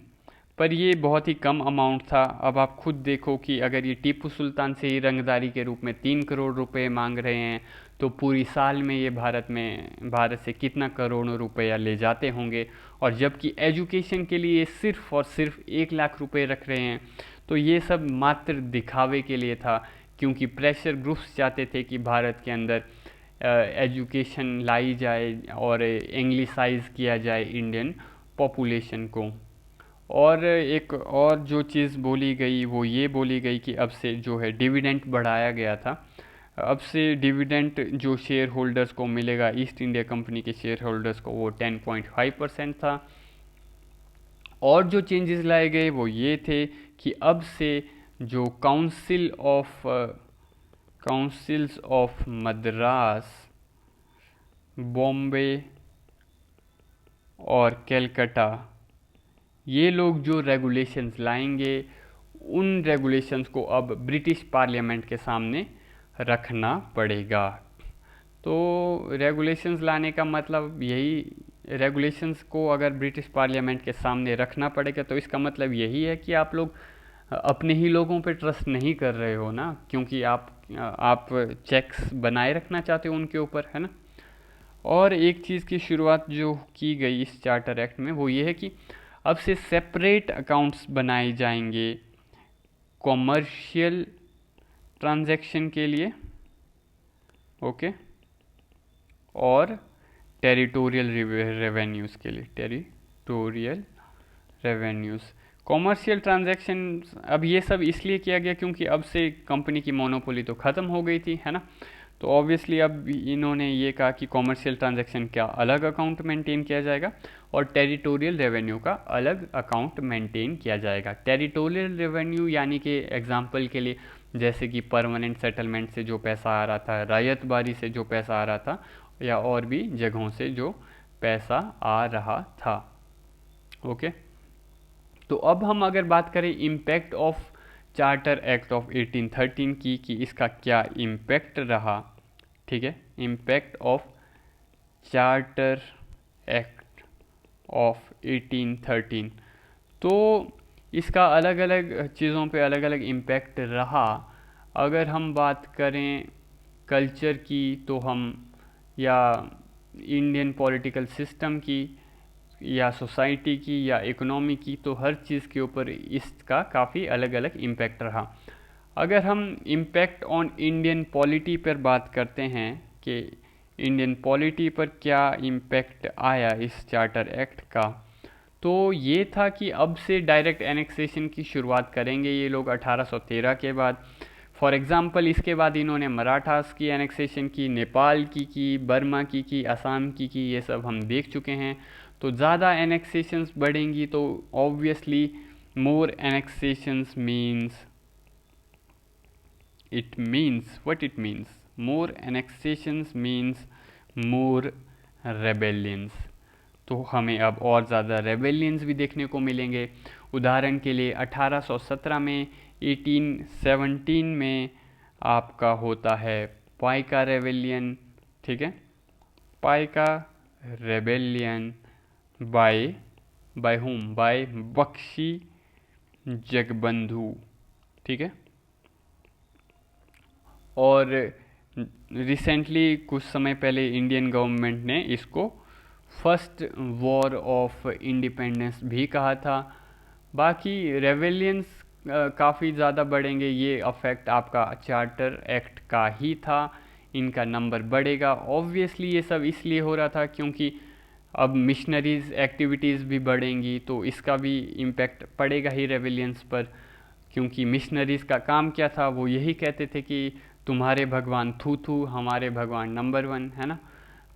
Speaker 1: पर ये बहुत ही कम अमाउंट था। अब आप खुद देखो कि अगर ये टीपू सुल्तान से ही रंगदारी के रूप में 3 करोड़ रुपए मांग रहे हैं, तो पूरी साल में ये भारत से कितना करोड़ों रुपया ले जाते होंगे। और जबकि एजुकेशन के लिए सिर्फ और सिर्फ 1 लाख रुपए रख रहे हैं, तो ये सब मात्र दिखावे के लिए था, क्योंकि प्रेशर ग्रुप्स चाहते थे कि भारत के अंदर एजुकेशन लाई जाए और इंग्लिसाइज किया जाए इंडियन पॉपुलेशन को। और एक और जो चीज़ बोली गई वो ये बोली गई कि अब से जो है डिविडेंड बढ़ाया गया था। अब से डिविडेंड जो शेयर होल्डर्स को मिलेगा, ईस्ट इंडिया कंपनी के शेयर होल्डर्स को, वो 10.5% था। और जो चेंजेस लाए गए वो ये थे कि अब से जो काउंसिल्स ऑफ मद्रास, बॉम्बे और कलकत्ता, ये लोग जो रेगुलेशंस लाएंगे, उन रेगुलेशंस को अब ब्रिटिश पार्लियामेंट के सामने रखना पड़ेगा। तो रेगुलेशंस लाने का मतलब यही, रेगुलेशंस को अगर ब्रिटिश पार्लियामेंट के सामने रखना पड़ेगा तो इसका मतलब यही है कि आप लोग अपने ही लोगों पे ट्रस्ट नहीं कर रहे हो ना, क्योंकि आप चेक्स बनाए रखना चाहते हो उनके ऊपर, है ना। और एक चीज़ की शुरुआत जो की गई इस चार्टर एक्ट में वो ये है कि अब से सेपरेट अकाउंट्स बनाए जाएंगे कॉमर्शियल ट्रांजैक्शन के लिए, ओके, और टेरिटोरियल रेवेन्यूज़ के लिए, टेरिटोरियल रेवेन्यूज़। कॉमर्शियल ट्रांजैक्शन अब ये सब इसलिए किया गया क्योंकि अब से कंपनी की मोनोपोली तो ख़त्म हो गई थी, है ना। तो ऑब्वियसली अब इन्होंने ये कहा कि कॉमर्शियल ट्रांजैक्शन का अलग अकाउंट मेंटेन किया जाएगा और टेरिटोरियल रेवेन्यू का अलग अकाउंट मेंटेन किया जाएगा। टेरिटोरियल रेवेन्यू यानी कि एग्जांपल के लिए जैसे कि परमानेंट सेटलमेंट से जो पैसा आ रहा था, रैयतबारी से जो पैसा आ रहा था, या और भी जगहों से जो पैसा आ रहा था, ओके। तो अब हम अगर बात करें impact of charter act of 1813 की, कि इसका क्या इम्पैक्ट रहा, ठीक है, impact of charter act of 1813, तो इसका अलग अलग चीज़ों पे अलग अलग इम्पैक्ट रहा। अगर हम बात करें कल्चर की तो हम, या इंडियन पॉलिटिकल सिस्टम की, या सोसाइटी की, या इकोनॉमी की, तो हर चीज़ के ऊपर इसका काफ़ी अलग अलग इम्पैक्ट रहा। अगर हम इम्पैक्ट ऑन इंडियन पॉलिटी पर बात करते हैं कि इंडियन पॉलिटी पर क्या इम्पैक्ट आया इस चार्टर एक्ट का, तो ये था कि अब से डायरेक्ट एनेक्सेशन की शुरुआत करेंगे ये लोग 1813 के बाद। फॉर एग्ज़ाम्पल इसके बाद इन्होंने मराठास की एनेक्सेशन की, नेपाल की, बर्मा की, असम की, ये सब हम देख चुके हैं। तो ज़्यादा एनेक्सेशंस बढ़ेंगी तो obviously more annexations means, it means what it means, more annexations means more rebellions. तो हमें अब और ज़्यादा रेबेलियंस भी देखने को मिलेंगे। उदाहरण के लिए 1817 में, 1817 में आपका होता है पाइका रेबेलियन, ठीक है, Paika rebellion by by whom, by Bakshi Jagabandhu, ठीक है। और रिसेंटली कुछ समय पहले इंडियन गवर्नमेंट ने इसको फर्स्ट वॉर ऑफ इंडिपेंडेंस भी कहा था। बाकी रेवेलियंस काफ़ी ज़्यादा बढ़ेंगे, ये अफेक्ट आपका चार्टर एक्ट का ही था, इनका नंबर बढ़ेगा। ऑब्वियसली ये सब इसलिए हो रहा था क्योंकि अब मिशनरीज एक्टिविटीज़ भी बढ़ेंगी, तो इसका भी इम्पेक्ट पड़ेगा ही रेवेलियंस पर। क्योंकि मिशनरीज़ का काम क्या था, वो यही कहते थे कि तुम्हारे भगवान थू थू, हमारे भगवान नंबर वन, है ना।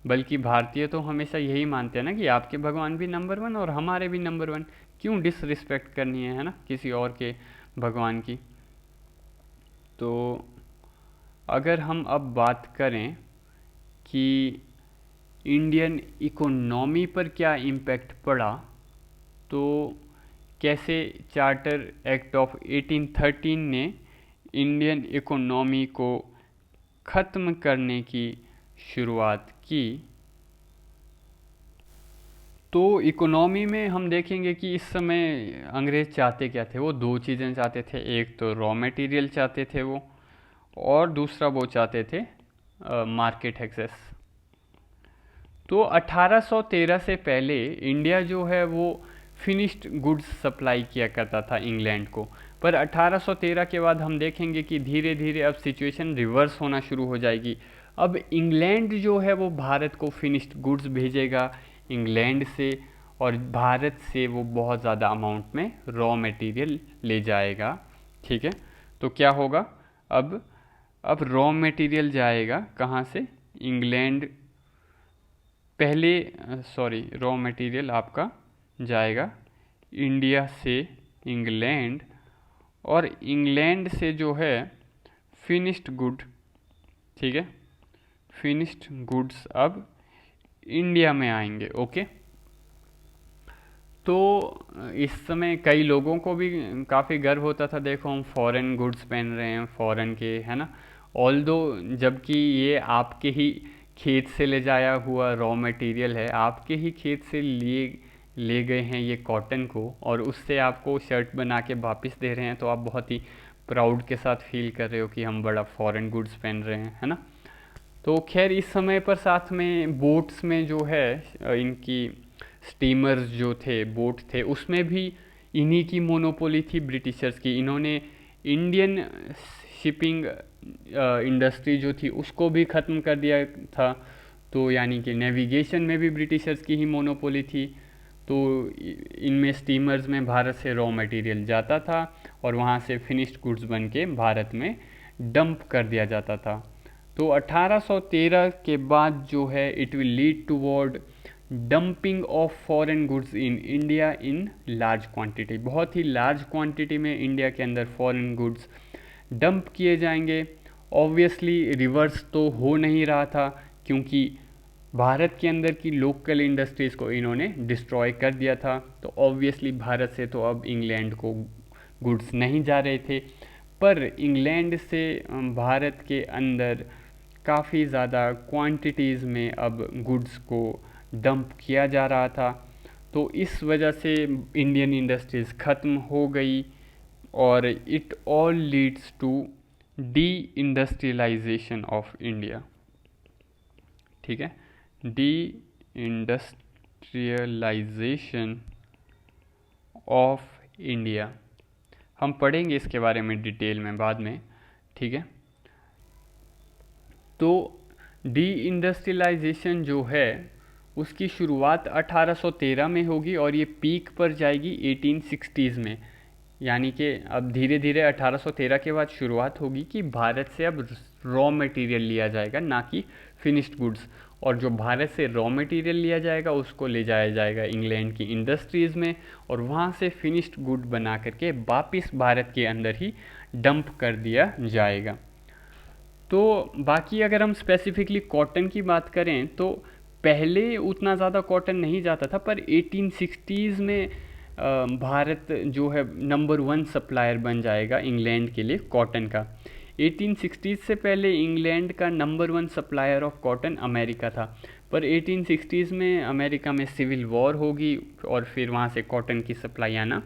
Speaker 1: बल्कि भारतीय तो हमेशा यही मानते हैं ना कि आपके भगवान भी नंबर वन और हमारे भी नंबर वन, क्यों डिसरिस्पेक्ट करनी है ना, किसी और के भगवान की। तो अगर हम अब बात करें कि इंडियन इकोनॉमी पर क्या इम्पेक्ट पड़ा, तो कैसे चार्टर एक्ट ऑफ 1813 ने इंडियन इकोनॉमी को ख़त्म करने की शुरुआत की, तो इकोनॉमी में हम देखेंगे कि इस समय अंग्रेज़ चाहते क्या थे, वो दो चीज़ें चाहते थे। एक तो रॉ मटेरियल चाहते थे वो, और दूसरा वो चाहते थे मार्केट एक्सेस। तो 1813 से पहले इंडिया जो है वो फिनिश्ड गुड्स सप्लाई किया करता था इंग्लैंड को, पर 1813 के बाद हम देखेंगे कि धीरे धीरे अब सिचुएशन रिवर्स होना शुरू हो जाएगी। अब इंग्लैंड जो है वो भारत को फिनिश्ड गुड्स भेजेगा इंग्लैंड से, और भारत से वो बहुत ज़्यादा अमाउंट में रॉ मटेरियल ले जाएगा। ठीक है, तो क्या होगा, अब रॉ मटेरियल जाएगा कहाँ से, इंग्लैंड पहले, सॉरी, रॉ मटेरियल आपका जाएगा इंडिया से इंग्लैंड, और इंग्लैंड से जो है फिनिश्ड गुड, ठीक है, फिनिश्ड गुड्स अब इंडिया में आएंगे। ओके, तो इस समय कई लोगों को भी काफ़ी गर्व होता था, देखो हम फॉरेन गुड्स पहन रहे हैं फॉरेन के, है ना, ऑल्दो जबकि ये आपके ही खेत से ले जाया हुआ रॉ मटेरियल है, आपके ही खेत से ले गए हैं ये कॉटन को, और उससे आपको शर्ट बना के वापस दे रहे हैं, तो आप बहुत ही प्राउड के साथ फील कर रहे हो कि हम बड़ा फॉरेन गुड्स पहन रहे हैं, है ना। तो खैर इस समय पर साथ में बोट्स में जो है इनकी स्टीमर्स जो थे, बोट थे, उसमें भी इन्हीं की मोनोपोली थी ब्रिटिशर्स की। इन्होंने इंडियन शिपिंग इंडस्ट्री जो थी उसको भी ख़त्म कर दिया था, तो यानी कि नेविगेशन में भी ब्रिटिशर्स की ही मोनोपोली थी। तो इनमें स्टीमर्स में भारत से रॉ मटेरियल जाता था और वहाँ से फिनिश्ड गुड्स बन के भारत में डंप कर दिया जाता था। तो 1813 के बाद जो है it will lead toward dumping of foreign goods in India in large quantity. बहुत ही लार्ज क्वांटिटी में इंडिया के अंदर फॉरेन गुड्स डंप किए जाएंगे। ऑब्वियसली रिवर्स तो हो नहीं रहा था, क्योंकि भारत के अंदर की लोकल इंडस्ट्रीज़ को इन्होंने डिस्ट्रॉय कर दिया था। तो ऑब्वियसली भारत से तो अब इंग्लैंड को गुड्स नहीं जा रहे थे, पर इंग्लैंड से भारत के अंदर काफ़ी ज़्यादा क्वांटिटीज़ में अब गुड्स को डंप किया जा रहा था। तो इस वजह से इंडियन इंडस्ट्रीज़ ख़त्म हो गई, और it all leads to deindustrialisation of India. ठीक है, डी इंडस्ट्रियलाइजेशन ऑफ इंडिया, हम पढ़ेंगे इसके बारे में डिटेल में बाद में। ठीक है, तो डी इंडस्ट्रियलाइजेशन जो है उसकी शुरुआत 1813 में होगी और ये पीक पर जाएगी 1860s में। यानी कि अब धीरे धीरे 1813 के बाद शुरुआत होगी कि भारत से अब रॉ मटेरियल लिया जाएगा, ना कि फिनिश्ड गुड्स। और जो भारत से रॉ मटेरियल लिया जाएगा उसको ले जाया जाएगा इंग्लैंड की इंडस्ट्रीज़ में, और वहाँ से फिनिश्ड गुड बना करके वापस भारत के अंदर ही डंप कर दिया जाएगा। तो बाकी अगर हम स्पेसिफिकली कॉटन की बात करें तो पहले उतना ज़्यादा कॉटन नहीं जाता था, पर 1860s में भारत जो है नंबर 1 सप्लायर बन जाएगा इंग्लैंड के लिए कॉटन का। 1860s से पहले इंग्लैंड का number 1 supplier of cotton America था, पर 1860s में अमेरिका में सिविल वॉर होगी और फिर वहाँ से कॉटन की सप्लाई आना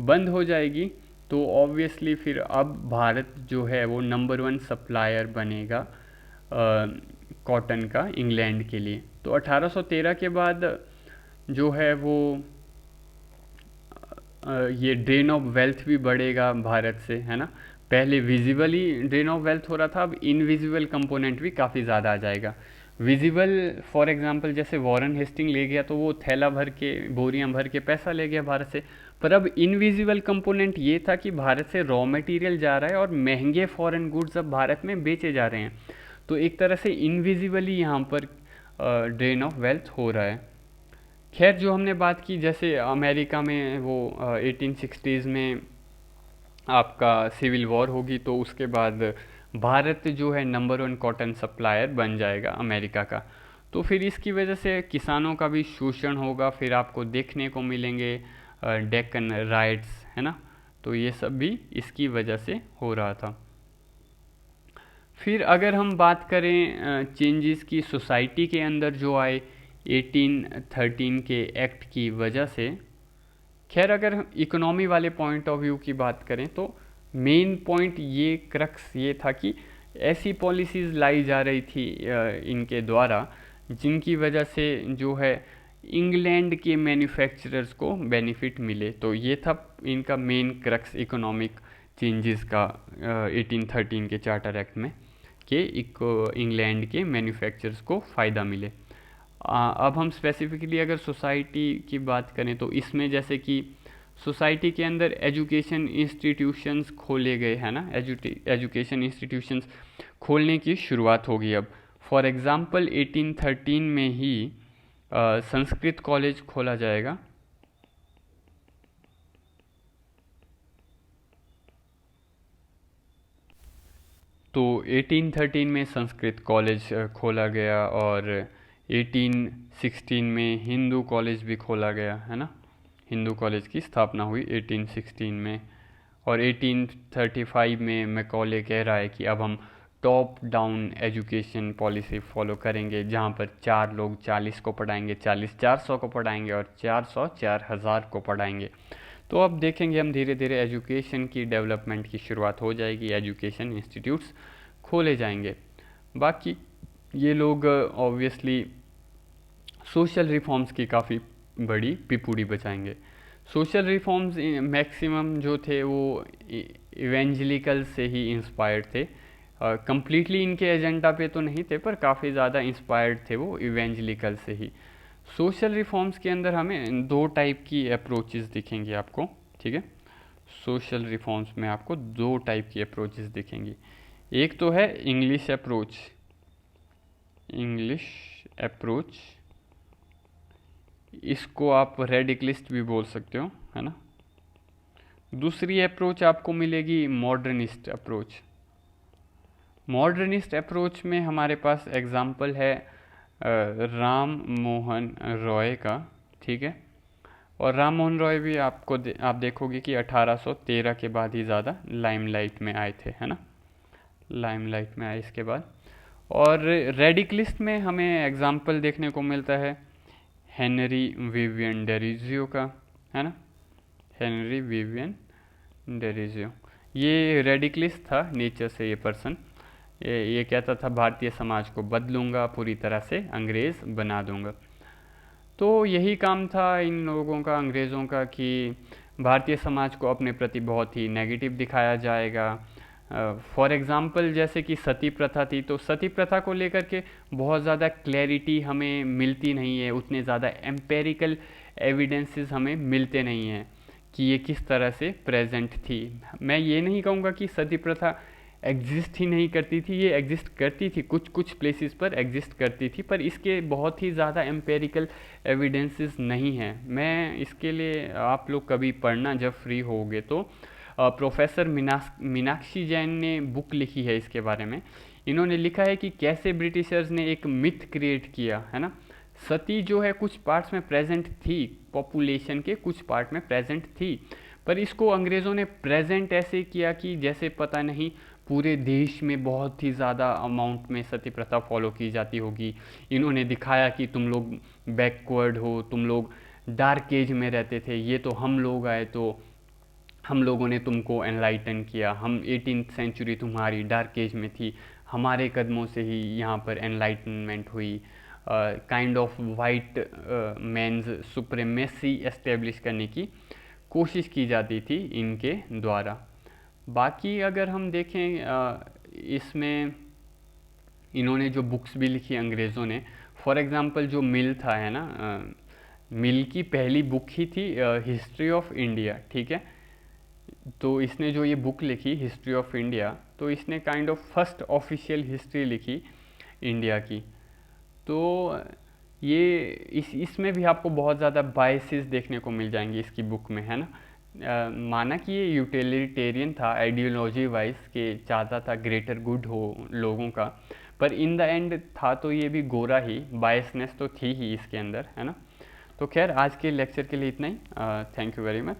Speaker 1: बंद हो जाएगी। तो ऑब्वियसली फिर अब भारत जो है वो नंबर 1 सप्लायर बनेगा कॉटन का इंग्लैंड के लिए। तो 1813 के बाद जो है वो ये ड्रेन ऑफ वेल्थ भी बढ़ेगा भारत से, है ना। पहले विजिबली ड्रेन ऑफ वेल्थ हो रहा था, अब इनविजिबल कंपोनेंट भी काफ़ी ज़्यादा आ जाएगा। विजिबल फॉर एग्जांपल जैसे वॉरेन हेस्टिंग ले गया तो वो थैला भर के, बोरियां भर के पैसा ले गया भारत से, पर अब इनविजिबल कंपोनेंट ये था कि भारत से रॉ मटेरियल जा रहा है और महंगे फॉरेन गुड्स अब भारत में बेचे जा रहे हैं। तो एक तरह से इनविजिबली यहाँ पर ड्रेन ऑफ वेल्थ हो रहा है। खैर जो हमने बात की जैसे अमेरिका में वो 1860s में आपका सिविल वॉर होगी, तो उसके बाद भारत जो है नंबर 1 कॉटन सप्लायर बन जाएगा अमेरिका का। तो फिर इसकी वजह से किसानों का भी शोषण होगा, फिर आपको देखने को मिलेंगे डेक्कन राइट्स, है ना। तो ये सब भी इसकी वजह से हो रहा था। फिर अगर हम बात करें चेंजेस की सोसाइटी के अंदर जो आए 1813 के एक्ट की वजह से, खैर अगर इकोनॉमी वाले पॉइंट ऑफ व्यू की बात करें तो मेन पॉइंट ये क्रक्स ये था कि ऐसी पॉलिसीज़ लाई जा रही थी इनके द्वारा जिनकी वजह से जो है इंग्लैंड के मैन्युफैक्चरर्स को बेनिफिट मिले। तो ये था इनका मेन क्रक्स इकोनॉमिक चेंजेस का 1813 के चार्टर एक्ट में, कि इंग्लैंड के मैन्युफैक्चरर्स को फ़ायदा मिले। अब हम स्पेसिफिकली अगर सोसाइटी की बात करें तो इसमें जैसे कि सोसाइटी के अंदर एजुकेशन इंस्टीट्यूशंस खोले गए हैं ना, एजुकेशन इंस्टीट्यूशंस खोलने की शुरुआत होगी अब। फॉर एग्ज़ाम्पल 1813 में ही संस्कृत कॉलेज खोला जाएगा। तो 1813 में संस्कृत कॉलेज खोला गया और 1816 में हिंदू कॉलेज भी खोला गया है ना, हिंदू कॉलेज की स्थापना हुई 1816 में। और 1835 में मैकॉले कह रहा है कि अब हम top down education policy follow करेंगे, जहाँ पर 4 लोग 40 को पढ़ाएंगे, 40 400 को पढ़ाएंगे और 400 4000 को पढ़ाएंगे। तो अब देखेंगे हम धीरे धीरे एजुकेशन की डेवलपमेंट की शुरुआत हो जाएगी, एजुकेशन इंस्टीट्यूट्स खोले जाएंगे। बाकी ये लोग ऑब्वियसली सोशल रिफॉर्म्स की काफ़ी बड़ी पिपूड़ी बचाएंगे। सोशल रिफॉर्म्स मैक्सिमम जो थे वो इवेंजलिकल से ही इंस्पायर्ड थे। कंप्लीटली इनके एजेंडा पे तो नहीं थे, पर काफ़ी ज़्यादा इंस्पायर्ड थे वो इवेंजलिकल से ही। सोशल रिफॉर्म्स के अंदर हमें 2 टाइप की अप्रोचेस दिखेंगी आपको, ठीक है। सोशल रिफॉर्म्स में आपको 2 टाइप की अप्रोचेस दिखेंगी। एक तो है इंग्लिश अप्रोच, इंग्लिश अप्रोच, इसको आप रेडिकलिस्ट भी बोल सकते हो, है ना। दूसरी अप्रोच आपको मिलेगी मॉडर्निस्ट अप्रोच। मॉडर्निस्ट अप्रोच में हमारे पास एग्जाम्पल है राम मोहन रॉय का, ठीक है। और राम मोहन रॉय भी आप देखोगे कि 1813 के बाद ही ज़्यादा लाइमलाइट में आए थे, है ना, लाइमलाइट में आए इसके बाद। और रेडिकलिस्ट में हमें एग्जाम्पल देखने को मिलता है हेनरी विवियन डेरिजियो का, है ना, हेनरी विवियन डेरिजियो। ये रेडिकलिस्ट था नेचर से, ये पर्सन ये कहता था भारतीय समाज को बदलूंगा, पूरी तरह से अंग्रेज़ बना दूंगा। तो यही काम था इन लोगों का, अंग्रेज़ों का, कि भारतीय समाज को अपने प्रति बहुत ही नेगेटिव दिखाया जाएगा। फॉर एग्ज़ाम्पल जैसे कि सती प्रथा थी, तो सती प्रथा को लेकर के बहुत ज़्यादा क्लैरिटी हमें मिलती नहीं है, उतने ज़्यादा एम्पेरिकल एविडेंसेस हमें मिलते नहीं हैं कि ये किस तरह से प्रेजेंट थी। मैं ये नहीं कहूँगा कि सती प्रथा एग्जिस्ट ही नहीं करती थी, ये एग्जिस्ट करती थी, कुछ कुछ प्लेसेस पर एग्जिस्ट करती थी, पर इसके बहुत ही ज़्यादा एम्पेरिकल एविडेंसेस नहीं हैं। मैं इसके लिए आप लोग कभी पढ़ना जब फ्री होगे तो प्रोफेसर मीनाक्षी जैन ने बुक लिखी है इसके बारे में। इन्होंने लिखा है कि कैसे ब्रिटिशर्स ने एक मिथ क्रिएट किया, है ना। सती जो है कुछ पार्ट्स में प्रेजेंट थी, पॉपुलेशन के कुछ पार्ट में प्रेजेंट थी, पर इसको अंग्रेज़ों ने प्रेजेंट ऐसे किया कि जैसे पता नहीं पूरे देश में बहुत ही ज़्यादा अमाउंट में सती प्रथा फॉलो की जाती होगी। इन्होंने दिखाया कि तुम लोग बैकवर्ड हो, तुम लोग डार्क एज में रहते थे, ये तो हम लोग आए तो हम लोगों ने तुमको एनलाइटन किया, हम 18th सेंचुरी तुम्हारी डार्क एज में थी, हमारे कदमों से ही यहाँ पर एनलाइटनमेंट हुई। Kind of white man's supremacy establish करने की कोशिश की जाती थी इनके द्वारा। बाकी अगर हम देखें इसमें इन्होंने जो बुक्स भी लिखी अंग्रेज़ों ने, फॉर एग्ज़ाम्पल जो मिल था, है ना, मिल की पहली बुक ही थी हिस्ट्री ऑफ इंडिया, ठीक है। तो इसने जो ये बुक लिखी हिस्ट्री ऑफ इंडिया, तो इसने kind of first official history लिखी इंडिया की। तो ये इसमें भी आपको बहुत ज़्यादा बायसेस देखने को मिल जाएंगे इसकी बुक में, है ना। माना कि ये यूटिलिटेरियन था आइडियोलॉजी वाइज, के चाहता था ग्रेटर गुड हो लोगों का, पर इन द एंड था तो ये भी गोरा ही, बायसनेस तो थी ही इसके अंदर, है ना। तो खैर आज के लेक्चर के लिए इतना ही। Thank you very much.